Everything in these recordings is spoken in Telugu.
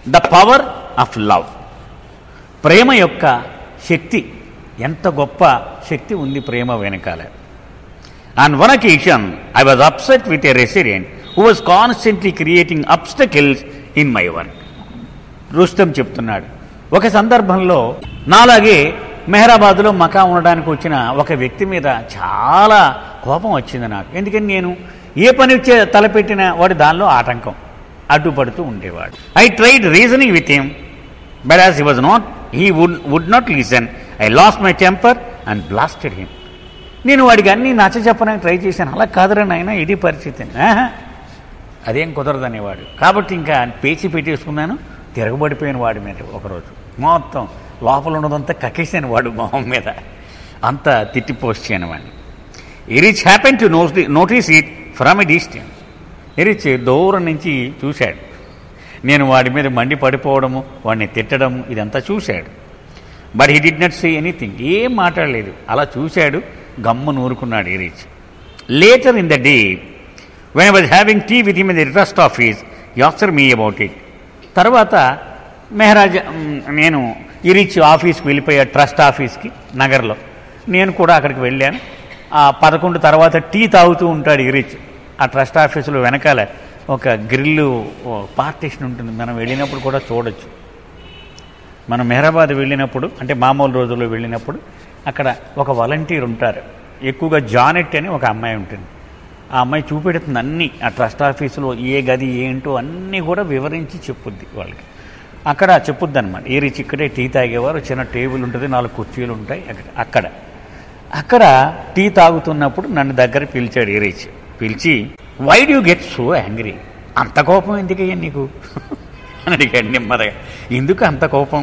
The power of love. ప్రేమ యొక్క శక్తి, ఎంత గొప్ప శక్తి ఉంది ప్రేమ వెనకాల. On one occasion, I was upset with a resident who was constantly creating obstacles in my work. Rustam చెప్తున్నాడు, ఒక సందర్భంలో నాలాగే మెహరాబాద్లో మకా ఉండడానికి వచ్చిన ఒక వ్యక్తి మీద చాలా కోపం వచ్చింది నాకు. ఎందుకని నేను ఏ పని తలపెట్టినా వాడు దానిలో ఆటంకం, అడ్డుపడుతూ ఉండేవాడు. I tried reasoning with him, but as he would not listen, I lost my temper and blasted him. నేను వాడికి అన్నీ నచ్చ చెప్పడానికి ట్రై చేశాను. అలా కాదురా నాయన, ఇది పరిస్థితి, అదేం కుదరదనేవాడు. కాబట్టి ఇంకా పేచి పెట్టేసుకున్నాను, తిరగబడిపోయిన వాడి మీద ఒకరోజు మొత్తం లోపల ఉన్నదంతా కక్కేసాను వాడు మొహం మీద, అంత తిట్టిపోసాను వాడిని. Erich happen to notice it from a distance. Erich దూరం నుంచి చూశాడు, నేను వాడి మీద మండి పడిపోవడము, వాడిని తిట్టడము ఇదంతా చూశాడు. But he did not say anything, ఏం మాట్లాడలేదు, అలా చూశాడు, గమ్ము నూరుకున్నాడు Eruch. Later in the day when I was having tea with him in the trust office, he asked me about it. తర్వాత మెహరాజ్ నేను ఎరిచ్ ఆఫీస్కి వెళ్ళిపోయా, ట్రస్ట్ ఆఫీస్కి నగర్లో. నేను కూడా అక్కడికి వెళ్ళాను. 11 తర్వాత టీ తాగుతూ ఉంటాడు ఎరిచ్. ఆ ట్రస్ట్ ఆఫీసులో వెనకాల ఒక గ్రిల్లు పార్టీషన్ ఉంటుంది, మనం వెళ్ళినప్పుడు కూడా చూడొచ్చు. మనం మెహరాబాద్ వెళ్ళినప్పుడు, అంటే మామూలు రోజుల్లో వెళ్ళినప్పుడు, అక్కడ ఒక వాలంటీర్ ఉంటారు, ఎక్కువగా జానెట్ అని ఒక అమ్మాయి ఉంటుంది. ఆ అమ్మాయి చూపెడుతుంది అన్నీ, ఆ ట్రస్ట్ ఆఫీసులో ఏ గది ఏంటో అన్నీ కూడా వివరించి చెప్పుద్ది వాళ్ళకి. అక్కడ చెప్పుద్ది అనమాట. ఏ రీచ్ ఇక్కడే టీ తాగేవారు, చిన్న టేబుల్ ఉంటుంది, 4 కుర్చీలు ఉంటాయి. అక్కడ టీ తాగుతున్నప్పుడు నన్ను దగ్గర పిలిచాడు ఏ రీచ్. పిలిచి, why do get so angry, అంత కోపం ఎందుకయ్యా నీకు అని అడిగాడు నెమ్మదిగా. ఎందుకు అంత కోపం?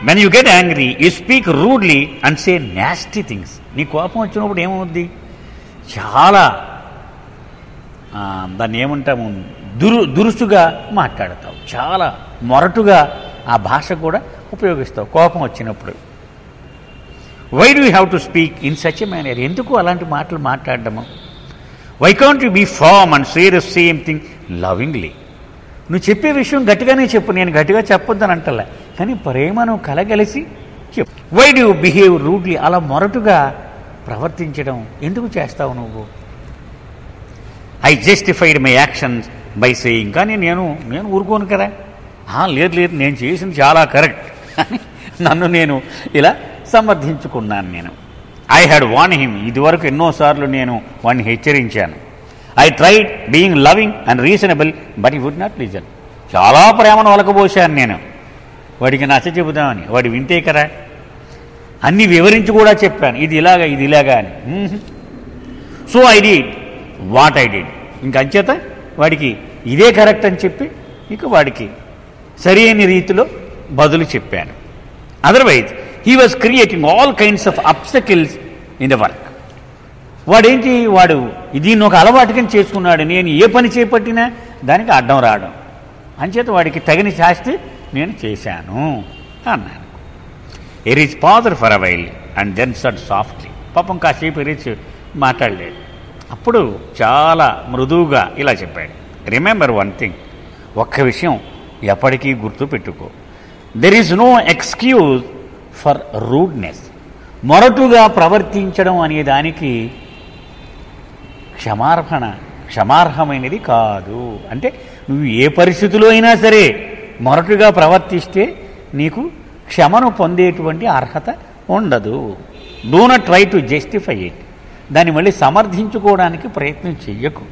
When you get angry you speak rudely and say nasty things. నీ కోపం వచ్చినప్పుడు ఏమవుద్ది, చాలా దాన్ని ఏమంటాము, దురుసుగా మాట్లాడతావు, చాలా మొరటుగా ఆ భాష కూడా ఉపయోగిస్తావు కోపం వచ్చినప్పుడు. Why do you have to speak in such a manner, ఎందుకు అలాంటి మాటలు మాట్లాడడము? Why can't you be firm and say the same thing lovingly. నువ్వు చెప్పే విషయం గట్టిగానే చెప్పు, నేను గట్టిగా చెప్పొద్దని అంటలే, కానీ ప్రేమను కలగలిసి చెప్పు. Why do you behave rudely, అలా మొరటుగా ప్రవర్తించడం ఎందుకు చేస్తావు నువ్వు? I justified my actions by saying, కానీ నేను ఊరుకోను కదా, లేదు నేను చేసింది చాలా కరెక్ట్ అని నన్ను నేను ఇలా సమర్థించుకున్నాను. నేను ఐ హ్యాడ్ వార్న్ హిమ్, ఇదివరకు ఎన్నోసార్లు నేను వాడిని హెచ్చరించాను. I tried being loving and reasonable but he would not listen. చాలా ప్రేమను ఒలకబోసాను నేను వాడికి నచ్చ చెబుదామని, వాడు వింటే కదా, అన్నీ వివరించి కూడా చెప్పాను, ఇది ఇలాగా అని. So I did what I did. ఇంక అంచేత వాడికి ఇదే కరెక్ట్ అని చెప్పి ఇక వాడికి సరైన రీతిలో బదులు చెప్పాను. Otherwise he was creating all kinds of obstacles in the work. వాడు దీన్ని ఒక అలవాటుగా చేసుకున్నాడు. నేను ఏ పని చేపట్టినా దానికి అడ్డం రావడం, అంచేత వాడికి తగిన శాస్తి నేను చేశాను అన్నాను. Eruch pondered for a while and then said softly. పాపం కాసేపు ఎరిచ్ మాట్లాడలేదు. అప్పుడు చాలా మృదువుగా ఇలా చెప్పాడు, రిమెంబర్ వన్ థింగ్, ఒక్క విషయం ఎప్పటికీ గుర్తు పెట్టుకో, there is no excuse for rudeness. మొరటుగా ప్రవర్తించడం అనే దానికి క్షమార్హమైనది కాదు. అంటే నువ్వు ఏ పరిస్థితిలో అయినా సరే మొరటుగా ప్రవర్తిస్తే నీకు క్షమను పొందేటువంటి అర్హత ఉండదు. Do not try to justify it. దాన్ని మళ్ళీ సమర్థించుకోవడానికి ప్రయత్నం చెయ్యకు.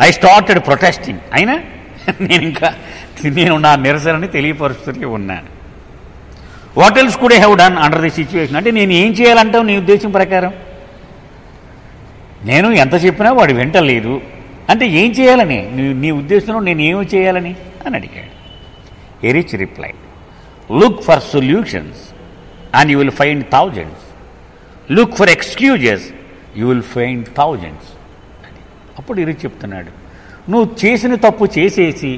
I started protesting. అయినా నేను నా నిరసనని తెలియపరుస్తూనే ఉన్నాను. What else could I have done under the situation. అంటే నేను ఏం చేయాలంటావు నీ ఉద్దేశం ప్రకారం? నేను ఎంత చెప్పినా వాడు వింటలేదు, అంటే ఏం చేయాలని నీ ఉద్దేశంలో నేను ఏమి చేయాలని అని అడిగాడు. Erich replied, look for solutions and you will find thousands. Look for excuses you will find thousands. అప్పుడు ఎరిచ్ చెప్తున్నాడు, నువ్వు చేసిన తప్పు చేసేసి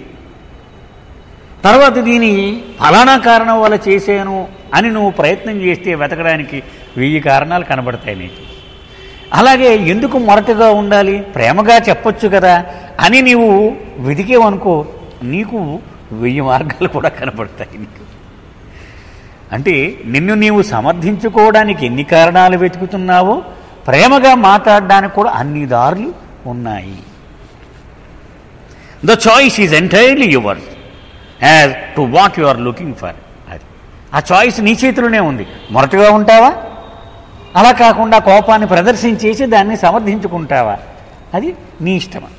తర్వాత దీని ఫలానా కారణం వల్ల చేశాను అని నువ్వు ప్రయత్నం చేస్తే వెతకడానికి 1000 కారణాలు కనబడతాయి నీకు. అలాగే ఎందుకు మొరటుగా ఉండాలి, ప్రేమగా చెప్పొచ్చు కదా అని నీవు వెతికేవనుకో, నీకు 1000 మార్గాలు కూడా కనపడతాయి నీకు. అంటే నిన్ను నీవు సమర్థించుకోవడానికి ఎన్ని కారణాలు వెతుకుతున్నావో ప్రేమగా మాట్లాడడానికి కూడా అన్ని దారులు ఉన్నాయి. The choice is entirely yours as to what you are looking for. అది ఆ చాయిస్ నీ చేతిలోనే ఉంది. మొరటుగా ఉంటావా, అలా కాకుండా కోపాన్ని ప్రదర్శించేసి దాన్ని సమర్థించుకుంటావా, అది నీ ఇష్టమా.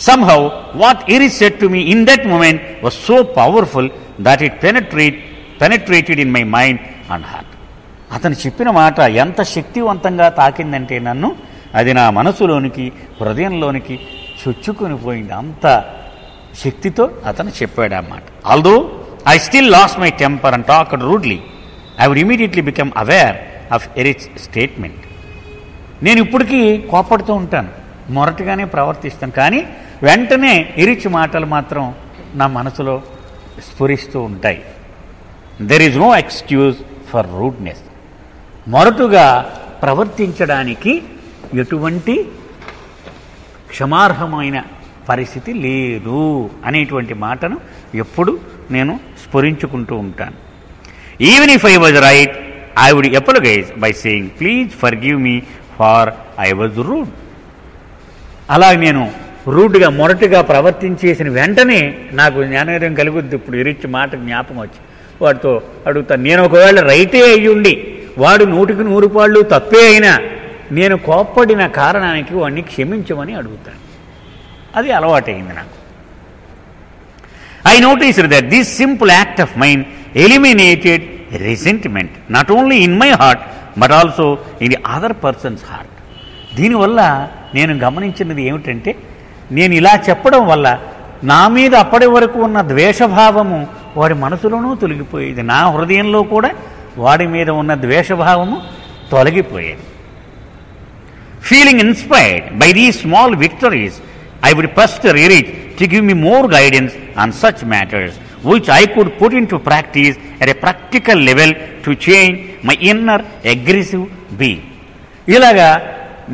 Somehow what Iris said to me in that moment was so powerful that it penetrated in my mind and heart. అతను చెప్పిన మాట ఎంత శక్తివంతంగా తాకిందంటే నన్ను, అది నా మనసులోనికి హృదయంలోనికి చొచ్చుకొని పోయింది. అంత శక్తితో అతను చెప్పాడు అన్నమాట. Although I still lost my temper and talked rudely, I would immediately become aware of Eric's statement. నేను ఇప్పటికీ కోపడుతూ ఉంటాను, మొరటుగానే ప్రవర్తిస్తాను, కానీ వెంటనే ఎరిచ్ మాటలు మాత్రం నా మనసులో స్ఫురిస్తూ ఉంటాయి. There is no excuse for rudeness. మొరటుగా ప్రవర్తించడానికి ఎటువంటి క్షమార్హమైన పరిస్థితి లేదు అనేటువంటి మాటను ఎప్పుడు నేను స్ఫురించుకుంటూ ఉంటాను. Even if I was right, I would apologise by saying please forgive me for I was rude. అలా నేను రూడ్గా మొరటుగా ప్రవర్తించేసిన వెంటనే నాకు జ్ఞానోదయం కలుగుద్ది. ఇప్పుడు ఎరిచి మాట జ్ఞాపకం వచ్చి వాడితో అడుగుతాను, నేను ఒకవేళ రైటే అయ్యుండి వాడు 100కి 100 పాళ్ళు తప్పే అయినా నేను కోప్పడిన కారణానికి వాడిని క్షమించమని అడుగుతాను. అది అలవాటైంది నాకు. I noticed that this simple act of mind eliminated resentment not only in my heart but also in the other persons heart. దీనివల్ల నేను గమనించినది ఏమిటంటే, నేను ఇలా చెప్పడం వల్ల నా మీద అప్పటి వరకు ఉన్న ద్వేషభావము వాడి మనసులోనూ తొలగిపోయేది. నా హృదయంలో కూడా వాడి మీద ఉన్న ద్వేషభావము తొలగిపోయేది. Feeling inspired by these small victories, I would pester Eruch to give me more guidance on such matters which I could put into practice at a practical level to change my inner aggressive being. ఇలాగా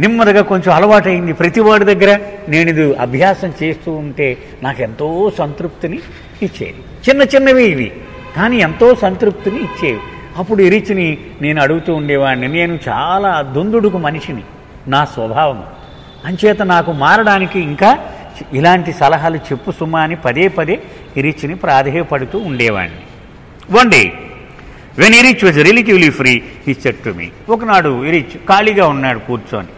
నెమ్మదిగా కొంచెం అలవాటైంది. ప్రతివాడి దగ్గర నేను ఇది అభ్యాసం చేస్తూ ఉంటే నాకు ఎంతో సంతృప్తిని ఇచ్చేది. చిన్న చిన్నవి ఇవి, కానీ ఎంతో సంతృప్తిని ఇచ్చేవి. అప్పుడు ఎరిచిని నేను అడుగుతూ ఉండేవాడిని. నేను చాలా దుందుడుకు మనిషిని, నా స్వభావం అంచేత నాకు మారడానికి ఇంకా ఇలాంటి సలహాలు చెప్పు సుమా అని పదే పదే ఎరిచిని ప్రాధేయపడుతూ ఉండేవాడిని. One day when Eruch was relatively free he said to me. ఒకనాడు ఎరిచ్ ఖాళీగా ఉన్నాడు కూర్చొని.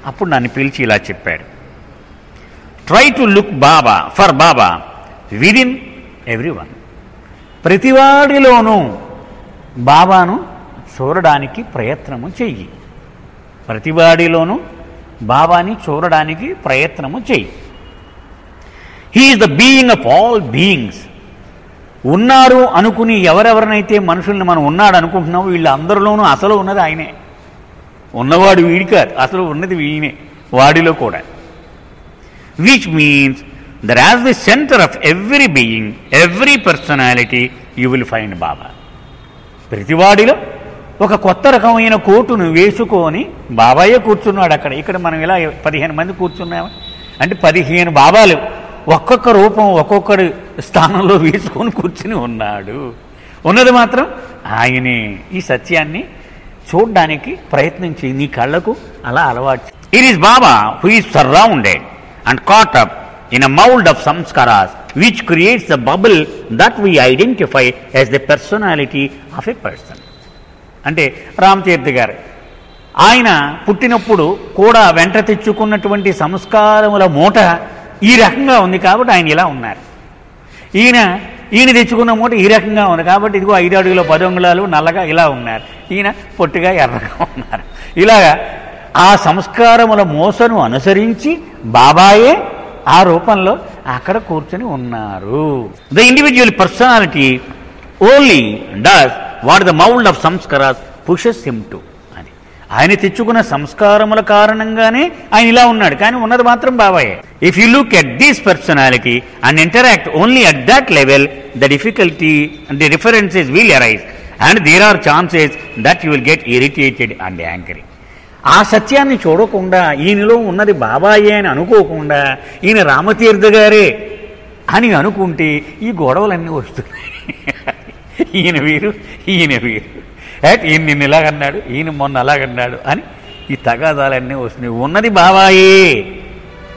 అప్పుడు నన్ను పిలిచి ఇలా చెప్పాడు, try to look for Baba within everyone. ప్రతివాడిలోనూ బాబాను చూడడానికి ప్రయత్నము చెయ్యి. ప్రతివాడిలోనూ బాబాని చూడడానికి ప్రయత్నము చెయ్యి. He is the being of all beings. ఉన్నారు అనుకుని ఎవరెవరినైతే మనుషుల్ని మనం ఉన్నాడు అనుకుంటున్నామో వీళ్ళందరిలోనూ అసలు ఉన్నది ఆయనే. ఉన్నవాడు వీడి కాదు, అసలు ఉన్నది వీనే, వాడిలో కూడా. Which means that as the centre of every being, every personality you will find Baba. ప్రతివాడిలో ఒక కొత్త రకమైన కోటును వేసుకొని బాబాయే కూర్చున్నాడు అక్కడ. ఇక్కడ మనం ఇలా 15 మంది కూర్చున్నాము అంటే 15 బాబాలు ఒక్కొక్క రూపం ఒక్కొక్కడి స్థానంలో వేసుకొని కూర్చుని ఉన్నాడు. ఉన్నది మాత్రం ఆయనే. ఈ సత్యాన్ని చూడడానికి ప్రయత్నించి నీ కళ్ళకు అలా అలవాటు. It is Baba who is surrounded and caught up in a mould of sanskaras which creates the bubble that we identify as the personality of a person. అంటే రామతీర్థ గారు ఆయన పుట్టినప్పుడు కూడా వెంట తెచ్చుకున్నటువంటి సంస్కారముల మూట ఈ రకంగా ఉంది కాబట్టి ఆయన ఇలా ఉన్నారు. ఈయన తెచ్చుకున్న మూట ఈ రకంగా ఉంది కాబట్టి ఇదిగో 5 అడుగుల 10 అంగుళాలు నల్లగా ఇలా ఉన్నారు. ఈయన పొట్టిగా ఎర్రగా ఉన్నారు. ఇలాగా ఆ సంస్కారముల మోసను అనుసరించి బాబాయే ఆ రూపంలో అక్కడ కూర్చొని ఉన్నారు. The individual personality only does what the mould of sanskaras pushes him to. అని ఆయన తెచ్చుకున్న సంస్కారముల కారణంగానే ఆయన ఇలా ఉన్నాడు, కానీ ఉన్నది మాత్రం బాబాయే. If you look at this personality and interact only at that level, the difficulty and the differences will arise and there are chances that you will get irritated and angry. ఆ సత్యాన్ని చూడకుండా ఈయనలో ఉన్నది బాబాయే అని అనుకోకుండా ఈయన రామతీర్థ గారే అని అనుకుంటే ఈ గొడవలన్నీ వస్తున్నాయి. ఈయన వీరు, ఈయన వీరు, ఈయన నిన్న ఇలాగన్నాడు, ఈయన మొన్న అలాగన్నాడు అని ఈ తగాదాలన్నీ వస్తున్నాయి. ఉన్నది బాబాయే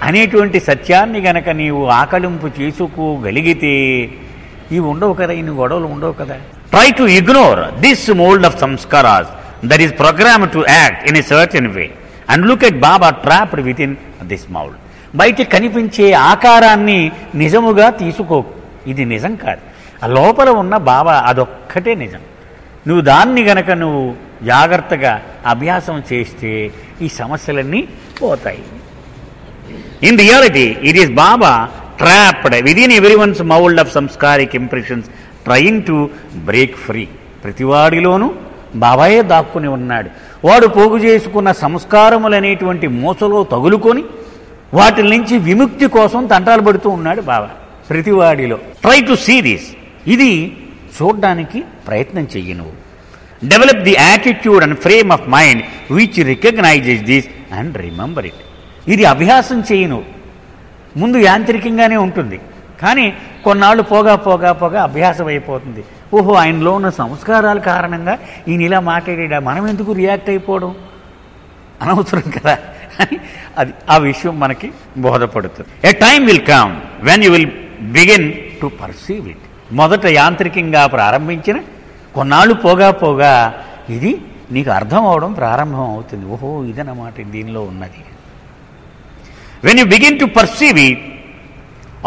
అనేటువంటి సత్యాన్ని గనక నీవు ఆకలింపు చేసుకోగలిగితే ఇవి ఉండవు కదా, ఇన్ని గొడవలు ఉండవు కదా. Try to ignore this mould of samskaras that is programme to act in a certain way and look at Baba trapped within this mould. బయట కనిపించే ఆకారాన్ని నిజముగా తీసుకో, ఇది నిజం కాదు. ఆ లోపల ఉన్న బాబా అదొక్కటే నిజం. నువ్వు దాన్ని గనక నువ్వు జాగ్రత్తగా అభ్యాసం చేస్తే ఈ సమస్యలన్నీ పోతాయి. In reality it is Baba trapped within everyone's mould of sanskaric impressions trying to break free. ప్రతివాడిలోనూ బాబాయే దాక్కుని ఉన్నాడు. వాడు పోగు చేసుకున్న సంస్కారములనేటువంటి మోసలో తగులుకొని వాటి నుంచి విముక్తి కోసం తంటాలు పడుతూ ఉన్నాడు బాబా ప్రతివాడిలో. ట్రై టు సీ దిస్, ఇది చూడ్డానికి ప్రయత్నం చెయ్యి. నువ్వు develop the attitude and frame of mind which recognises this and remember it. ఇది అభ్యాసం చెయ్యి. నువ్వు ముందు యాంత్రికంగానే ఉంటుంది, కానీ కొన్నాళ్ళు పోగా పోగా పోగా అభ్యాసం అయిపోతుంది. ఓహో, ఆయనలో ఉన్న సంస్కారాల కారణంగా ఈయన ఇలా మాట్లాడా, మనం ఎందుకు రియాక్ట్ అయిపోవడం అనవసరం కదా అని అది ఆ విషయం మనకి బోధపడుతుంది. A time will come when you will begin to perceive it. మొదట యాంత్రికంగా ప్రారంభించిన కొన్నాళ్ళు పోగా పోగా ఇది నీకు అర్థం అవడం ప్రారంభం అవుతుంది. ఓహో, ఇదన్నమాట దీనిలో ఉన్నది. When you begin to perceive it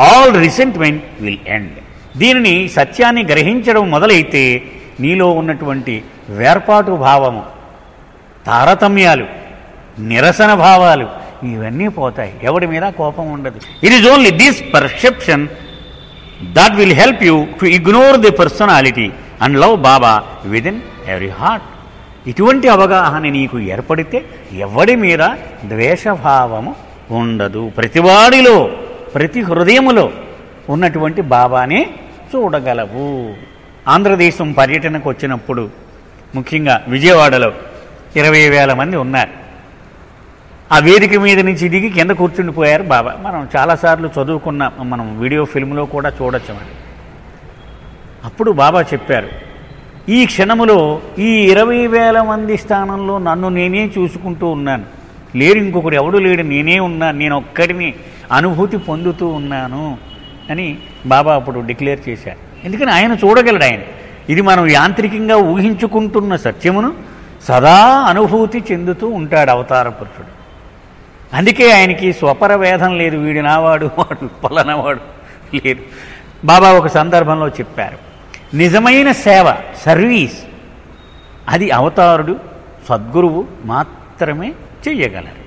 all resentment will end. దీనిని సత్యాన్ని గ్రహించడం మొదలైతే నీలో ఉన్నటువంటి వేర్పాటు భావము, తారతమ్యాలు, నిరసన భావాలు ఇవన్నీ పోతాయి. ఎవడి మీద కోపం ఉండదు. It is only this perception that will help you to ignore the personality and love Baba within every heart. ఇటువంటి అవగాహన నీకు ఏర్పడితే ఎవడి మీద ద్వేషభావము ఉండదు. ప్రతివాడిలో, ప్రతి హృదయములో ఉన్నటువంటి బాబానే చూడగలవు. ఆంధ్రదేశం పర్యటనకు వచ్చినప్పుడు ముఖ్యంగా విజయవాడలో 20,000 మంది ఉన్నారు. ఆ వేదిక మీద నుంచి దిగి కింద కూర్చుండిపోయారు బాబా. మనం చాలాసార్లు చదువుకున్న, మనం వీడియో ఫిల్మ్లో కూడా చూడొచ్చు. మరి అప్పుడు బాబా చెప్పారు, ఈ క్షణములో ఈ 20,000 మంది స్థానంలో నన్ను నేనే చూసుకుంటూ ఉన్నాను, లేరు ఇంకొకడు ఎవడు లేడు, నేనే ఉన్నాను, నేను ఒక్కడిని అనుభూతి పొందుతూ ఉన్నాను అని బాబా అప్పుడు డిక్లేర్ చేశారు. ఎందుకని ఆయన చూడగలడు. ఆయన ఇది మనం యాంత్రికంగా ఊహించుకుంటున్న సత్యమును సదా అనుభూతి చెందుతూ ఉంటాడు అవతార పురుషుడు. అందుకే ఆయనకి స్వపర వేదం లేదు, వీడి నావాడు, వాడు పలనవాడు లేదు. బాబా ఒక సందర్భంలో చెప్పారు, నిజమైన సేవ, సర్వీస్, అది అవతారుడు, సద్గురువు మాత్రమే చెయ్యగలరు.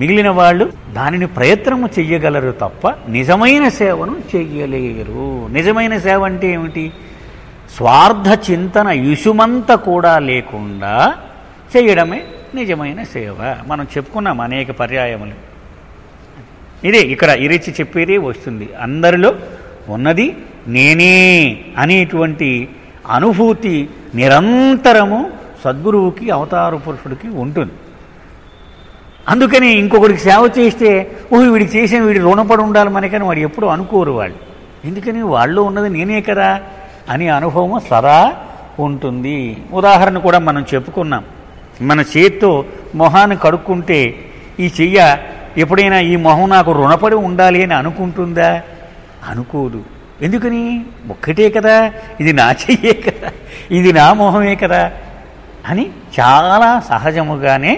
మిగిలిన వాళ్ళు దానిని ప్రయత్నము చెయ్యగలరు తప్ప నిజమైన సేవను చెయ్యలేరు. నిజమైన సేవ అంటే ఏమిటి? స్వార్థ చింతన ఇసుమంత కూడా లేకుండా చేయడమే నిజమైన సేవ. మనం చెప్పుకున్నాం అనేక పర్యాయములు. ఇదే ఇక్కడ ఇరిచి చెప్పేదే వస్తుంది. అందరిలో ఉన్నది నేనే అనేటువంటి అనుభూతి నిరంతరము సద్గురువుకి, అవతార పురుషుడికి ఉంటుంది. అందుకని ఇంకొకడికి సేవ చేస్తే ఓహో వీడికి చేసిన వీడి రుణపడి ఉండాలి మనకని వాడు ఎప్పుడు అనుకోరు వాళ్ళు. ఎందుకని వాళ్ళు ఉన్నది నేనే కదా అనే అనుభవం సదా ఉంటుంది. ఉదాహరణ కూడా మనం చెప్పుకున్నాం. మన చేత్తో మొహాన్ని కడుక్కుంటే ఈ చెయ్య ఎప్పుడైనా ఈ మొహం నాకు రుణపడి ఉండాలి అని అనుకుంటుందా? అనుకోదు. ఎందుకని? ఒక్కటే కదా, ఇది నా చెయ్యే కదా, ఇది నా మొహమే కదా అని చాలా సహజముగానే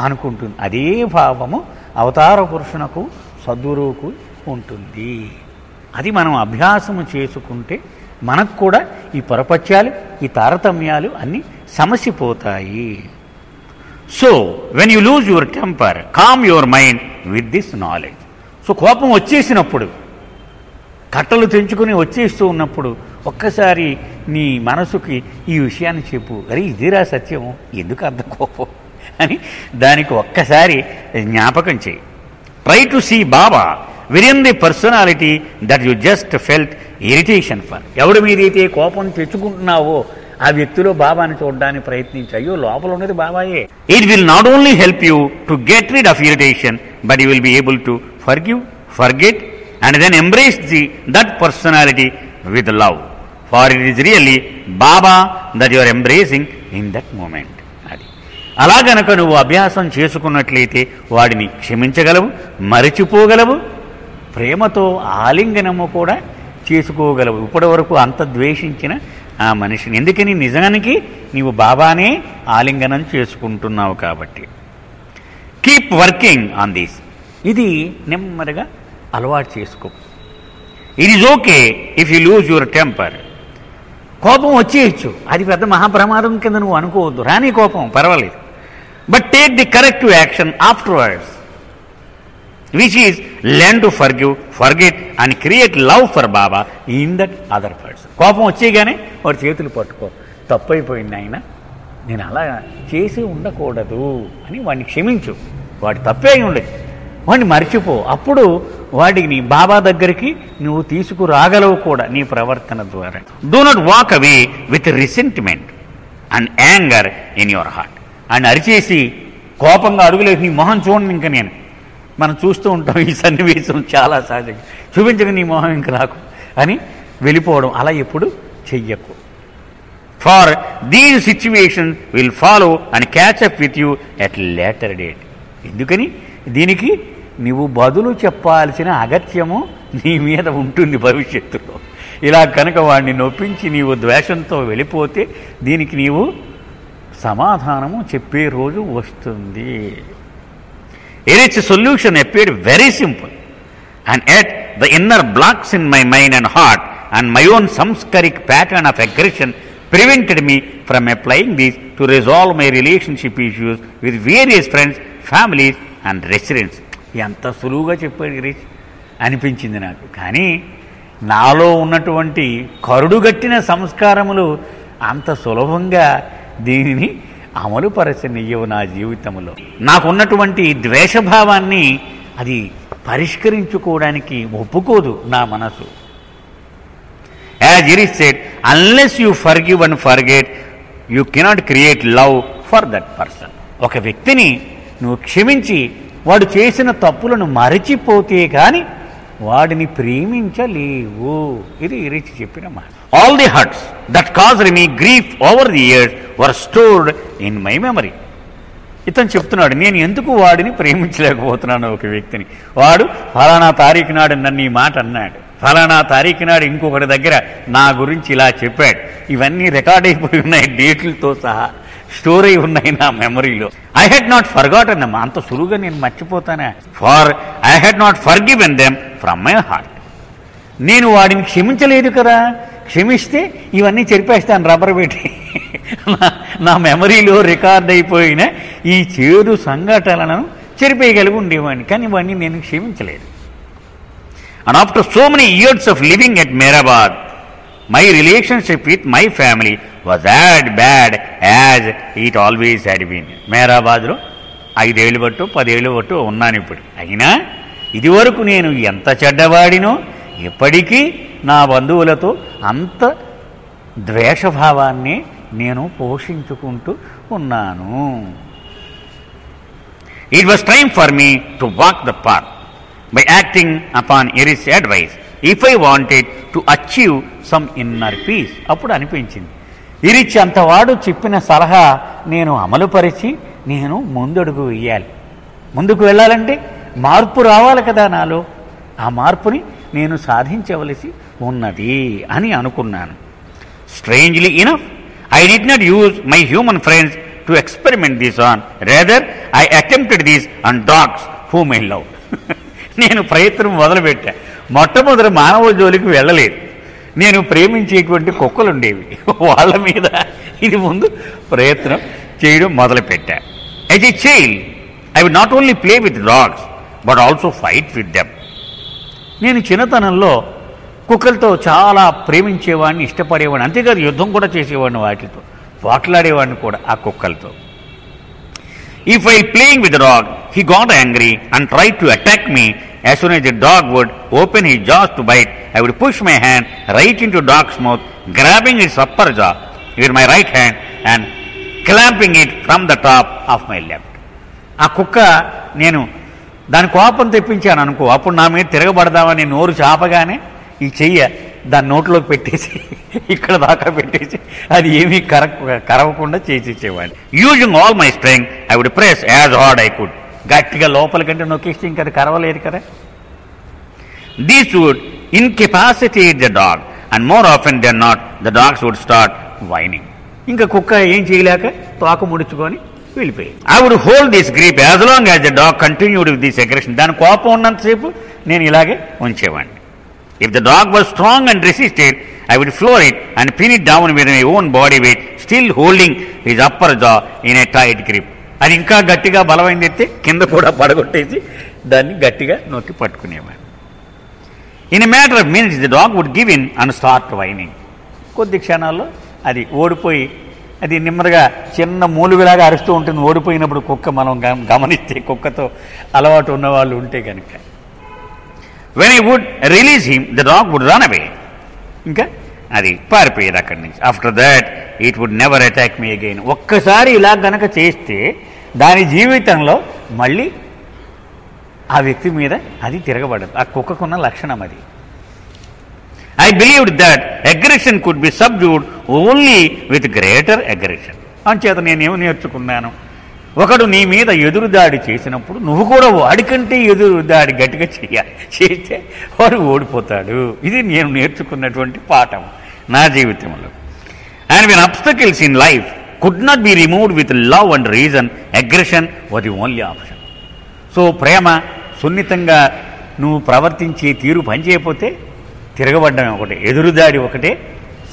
అనుకుంటుంది. అదే భావము అవతార పురుషునకు, సద్గురువుకు ఉంటుంది. అది మనం అభ్యాసము చేసుకుంటే మనకు కూడా ఈ పరపత్యాలు, ఈ తారతమ్యాలు అన్నీ సమసిపోతాయి. So when you lose your temper, calm your mind with this knowledge. So కోపం వచ్చేసినప్పుడు, కట్టలు తెంచుకుని వచ్చేస్తూ ఉన్నప్పుడు ఒక్కసారి నీ మనసుకి ఈ విషయాన్ని చెప్పు, అరే ఇదిరా సత్యము, ఎందుకు అంత కోపం అని దానికి ఒక్కసారి జ్ఞాపకం చేయి. Try to see Baba within the personality that you just felt irritation for. ఎవడి మీదైతే కోపం తెచ్చుకుంటున్నావో ఆ వ్యక్తిలో బాబాని చూడడానికి ప్రయత్నించు. అయ్యో లోపల ఉన్నది బాబాయే. It will not only help you to get rid of irritation, but you will be able to forgive, forget and then embrace that personality with love. For it is really Baba that you are embracing in that moment. అది అలా గనక నువ్వు అభ్యాసం చేసుకున్నట్లయితే వాడిని క్షమించగలవు, మరచిపోగలవు, ప్రేమతో ఆలింగనము కూడా చేసుకోగలవు. ఇప్పటి వరకు అంత ద్వేషించిన ఆ మనిషిని. ఎందుకని నిజానికి నీవు బాబానే ఆలింగనం చేసుకుంటున్నావు కాబట్టి. Keep working on this. ఇది నెమ్మదిగా అలవాటు చేసుకో. It is okay if you lose your temper. కోపం వచ్చేయచ్చు, అది పెద్ద మహాప్రమాదం కింద నువ్వు అనుకోవద్దు. రాని కోపం పర్వాలేదు. But take the corrective action afterwards, which is learn to forgive, forget and create love for Baba in that other person. కోపం వచ్చేగానే వాడి చేతులు పట్టుకో, తప్పైపోయింది ఆయన, నేను అలా చేసి ఉండకూడదు అని వాడిని క్షమించు. వాడి తప్పే అయి ఉండదు, వాడిని మర్చిపో. అప్పుడు వాడికి నీ బాబా దగ్గరికి నువ్వు తీసుకురాగలవు కూడా నీ ప్రవర్తన ద్వారా. Do not walk away with resentment and anger in your heart. అని అరిచేసి కోపంగా అడుగులేదు, నీ మొహం చూడండి ఇంకా నేను. మనం చూస్తూ ఉంటాం ఈ సన్నివేశం చాలా సహజంగా. చూపించక నీ మొహం ఇంక నాకు అని వెళ్ళిపోవడం, అలా ఎప్పుడు చెయ్యకు. For these situation will follow and catch up with you at later date. ఎందుకని దీనికి నువ్వు బదులు చెప్పాల్సిన అగత్యము నీ మీద ఉంటుంది భవిష్యత్తులో. ఇలా కనుక వాడిని నొప్పించి నీవు ద్వేషంతో వెళ్ళిపోతే దీనికి నీవు సమాధానము చెప్పే రోజు వస్తుంది. Its solution appeared very simple, and yet the inner blocks in my mind and heart and my own samskaric pattern of aggression prevented me from applying these to resolve my relationship issues with various friends, families and residents. ఎంత సులువుగా చెప్పాడు గిరీష్ అనిపించింది నాకు. కానీ నాలో ఉన్నటువంటి కరుడుగట్టిన సంస్కారములు అంత సులభంగా దీనిని అమలుపరచనియ్యవు నా జీవితంలో. నాకున్నటువంటి ద్వేషభావాన్ని అది పరిష్కరించుకోవడానికి ఒప్పుకోదు నా మనసు. As Girish said, unless you forgive and forget you cannot create love for that person. ఒక వ్యక్తిని నువ్వు క్షమించి వాడు చేసిన తప్పులను మరచిపోతే కానీ వాడిని ప్రేమించలేవు. ఇది గిరీష్ చెప్పిన మాట. All the hurts that caused me grief over the years were stored in my memory. ఇతను చెప్తున్నాడు, నేను ఎందుకు వాడిని ప్రేమించలేకపోతున్నాను ఒక వ్యక్తిని. వాడు ఫలానా తారీఖు నాడు నన్ను ఈ మాట అన్నాడు, ఫలానా తారీఖు నాడు ఇంకొకటి దగ్గర నా గురించి ఇలా చెప్పాడు. ఇవన్నీ రికార్డ్ అయిపోయి ఉన్నాయి, డేట్లతో సహా స్టోర్ అయి ఉన్నాయి నా మెమరీలో. I had not forgotten them. అంత సులువుగా నేను మర్చిపోతానా? For I had not forgiven them from my heart. నేను వాడిని క్షమించలేదు కదా. క్షమిస్తే ఇవన్నీ చెరిపేస్తాను రబ్బర్ పెట్టి. నా మెమరీలో రికార్డ్ అయిపోయిన ఈ చేదు సంఘటనలను చెరిపేయగలిగి ఉండేవాడిని. కానీ వాడిని నేను క్షమించలేదు. And after so many years of living at Meherabad, my relationship with my family was as bad as it always had been. మేరాబాద్లో 5 ఏళ్ళు బట్టు 10 ఏళ్ళు బట్టు ఉన్నాను ఇప్పుడు. అయినా ఇదివరకు నేను ఎంత చెడ్డవాడినో ఇప్పటికీ నా బంధువులతో అంత ద్వేషభావాన్ని నేను పోషించుకుంటూ ఉన్నాను. It was time for me to walk the path by acting upon Eris advice if I wanted to achieve some inner peace. అప్పుడు అనిపించింది, ఇరిచ్ అంతవాడు చెప్పిన సలహా నేను అమలుపరిచి నేను ముందడుగు వేయాలి. ముందుకు వెళ్ళాలంటే మార్పు రావాలి కదా నాలో. ఆ మార్పుని నేను సాధించవలసి ఉన్నది అని అనుకున్నాను. Strangely enough I did not use my human friends to experiment this on, rather I attempted this on dogs whom I love. నేను ప్రయత్నం మొదలుపెట్టా. మొట్టమొదటి మానవ జోలికి వెళ్ళలేదు. నేను ప్రేమించేటువంటి కుక్కలు ఉండేవి, వాళ్ళ మీద ఇది ముందు ప్రయత్నం చేయడం మొదలుపెట్టా. As a child I would not only play with dogs but also fight with them. నేను చిన్నతనంలో కుక్కలతో చాలా ప్రేమించేవాడిని, ఇష్టపడేవాడిని. అంతేకాదు యుద్ధం కూడా చేసేవాడిని, వాటితో పోట్లాడేవాడిని కూడా ఆ కుక్కలతో. If while playing with the dog, he got angry and tried to attack me, as soon as the dog would open his jaws to bite, I would push my hand right into the dog's mouth, grabbing its upper jaw with my right hand and clamping it from the top of my left. ఆ కుక్క నేను దాని కోపం తెప్పించాను అనుకో, అప్పుడు నా మీద తిరగబడదామని నోరు చాపగానే ఈ చెయ్య దాని నోట్లోకి పెట్టేసి ఇక్కడ దాకా పెట్టేసి అది ఏమీ కరవకుండా చేసేసేవాడిని. Using all my strength I would press as hard I could. గట్టిగా లోపలికంటే నొక్కేస్తే ఇంకా అది కరవలేదు కదా. These would incapacitate the dog and more often then not the dogs would start whining. ఇంకా కుక్క ఏం చేయలేక తోక ముడుచుకొని వెళ్ళిపోయి. I would hold this grip as long as the dog continued with this aggression. దాని కోపం ఉన్నంతసేపు నేను ఇలాగే ఉంచేవాడిని. If the dog was strong and resisted I would floor it and pin it down with my own body weight still holding his upper jaw in a tight grip. అది ఇంకా గట్టిగా బలమైంది ఎత్తే కింద కూడా పడగొట్టేసి దాన్ని గట్టిగా నొక్కి పట్టుకునేవాడిని. In a matter of minutes the dog would give in and start whining. కొద్ది క్షణాల్లో అది ఓడిపోయి అది నెమ్మదిగా చిన్న మూలుగులాగా అరుస్తూ ఉంటుంది. ఓడిపోయినప్పుడు కుక్క మనం గమనిస్తే, కుక్కతో అలవాటు ఉన్నవాళ్ళు ఉంటే కనుక. When I would release him the dog would run away. ఇంకా అది పారిపోయేది అక్కడి నుంచి. After that it would never attack me again. ఒక్కసారి ఇలా గనక చేస్తే దాని జీవితంలో మళ్ళీ ఆ వ్యక్తి మీద అది తిరగబడదు. ఆ కుక్కకున్న లక్షణం అది. I believed that aggression could be subdued only with greater aggression. అంచేత నేనేమో నేర్చుకున్నాను, ఒకడు నీ మీద ఎదురుదాడి చేసినప్పుడు నువ్వు కూడా వాడికంటే ఎదురుదాడి గట్టిగా చేయాలి. చేస్తే వాడు ఓడిపోతాడు. ఇది నేను నేర్చుకున్నటువంటి పాఠం నా జీవితంలో. And when obstacles in life could not be removed with love and reason, aggression was the only option. So ప్రేమ సున్నితంగా నువ్వు ప్రవర్తించే తీరు పనిచేయకపోతే తిరగబడ్డం ఒకటే, ఎదురుదాడి ఒకటే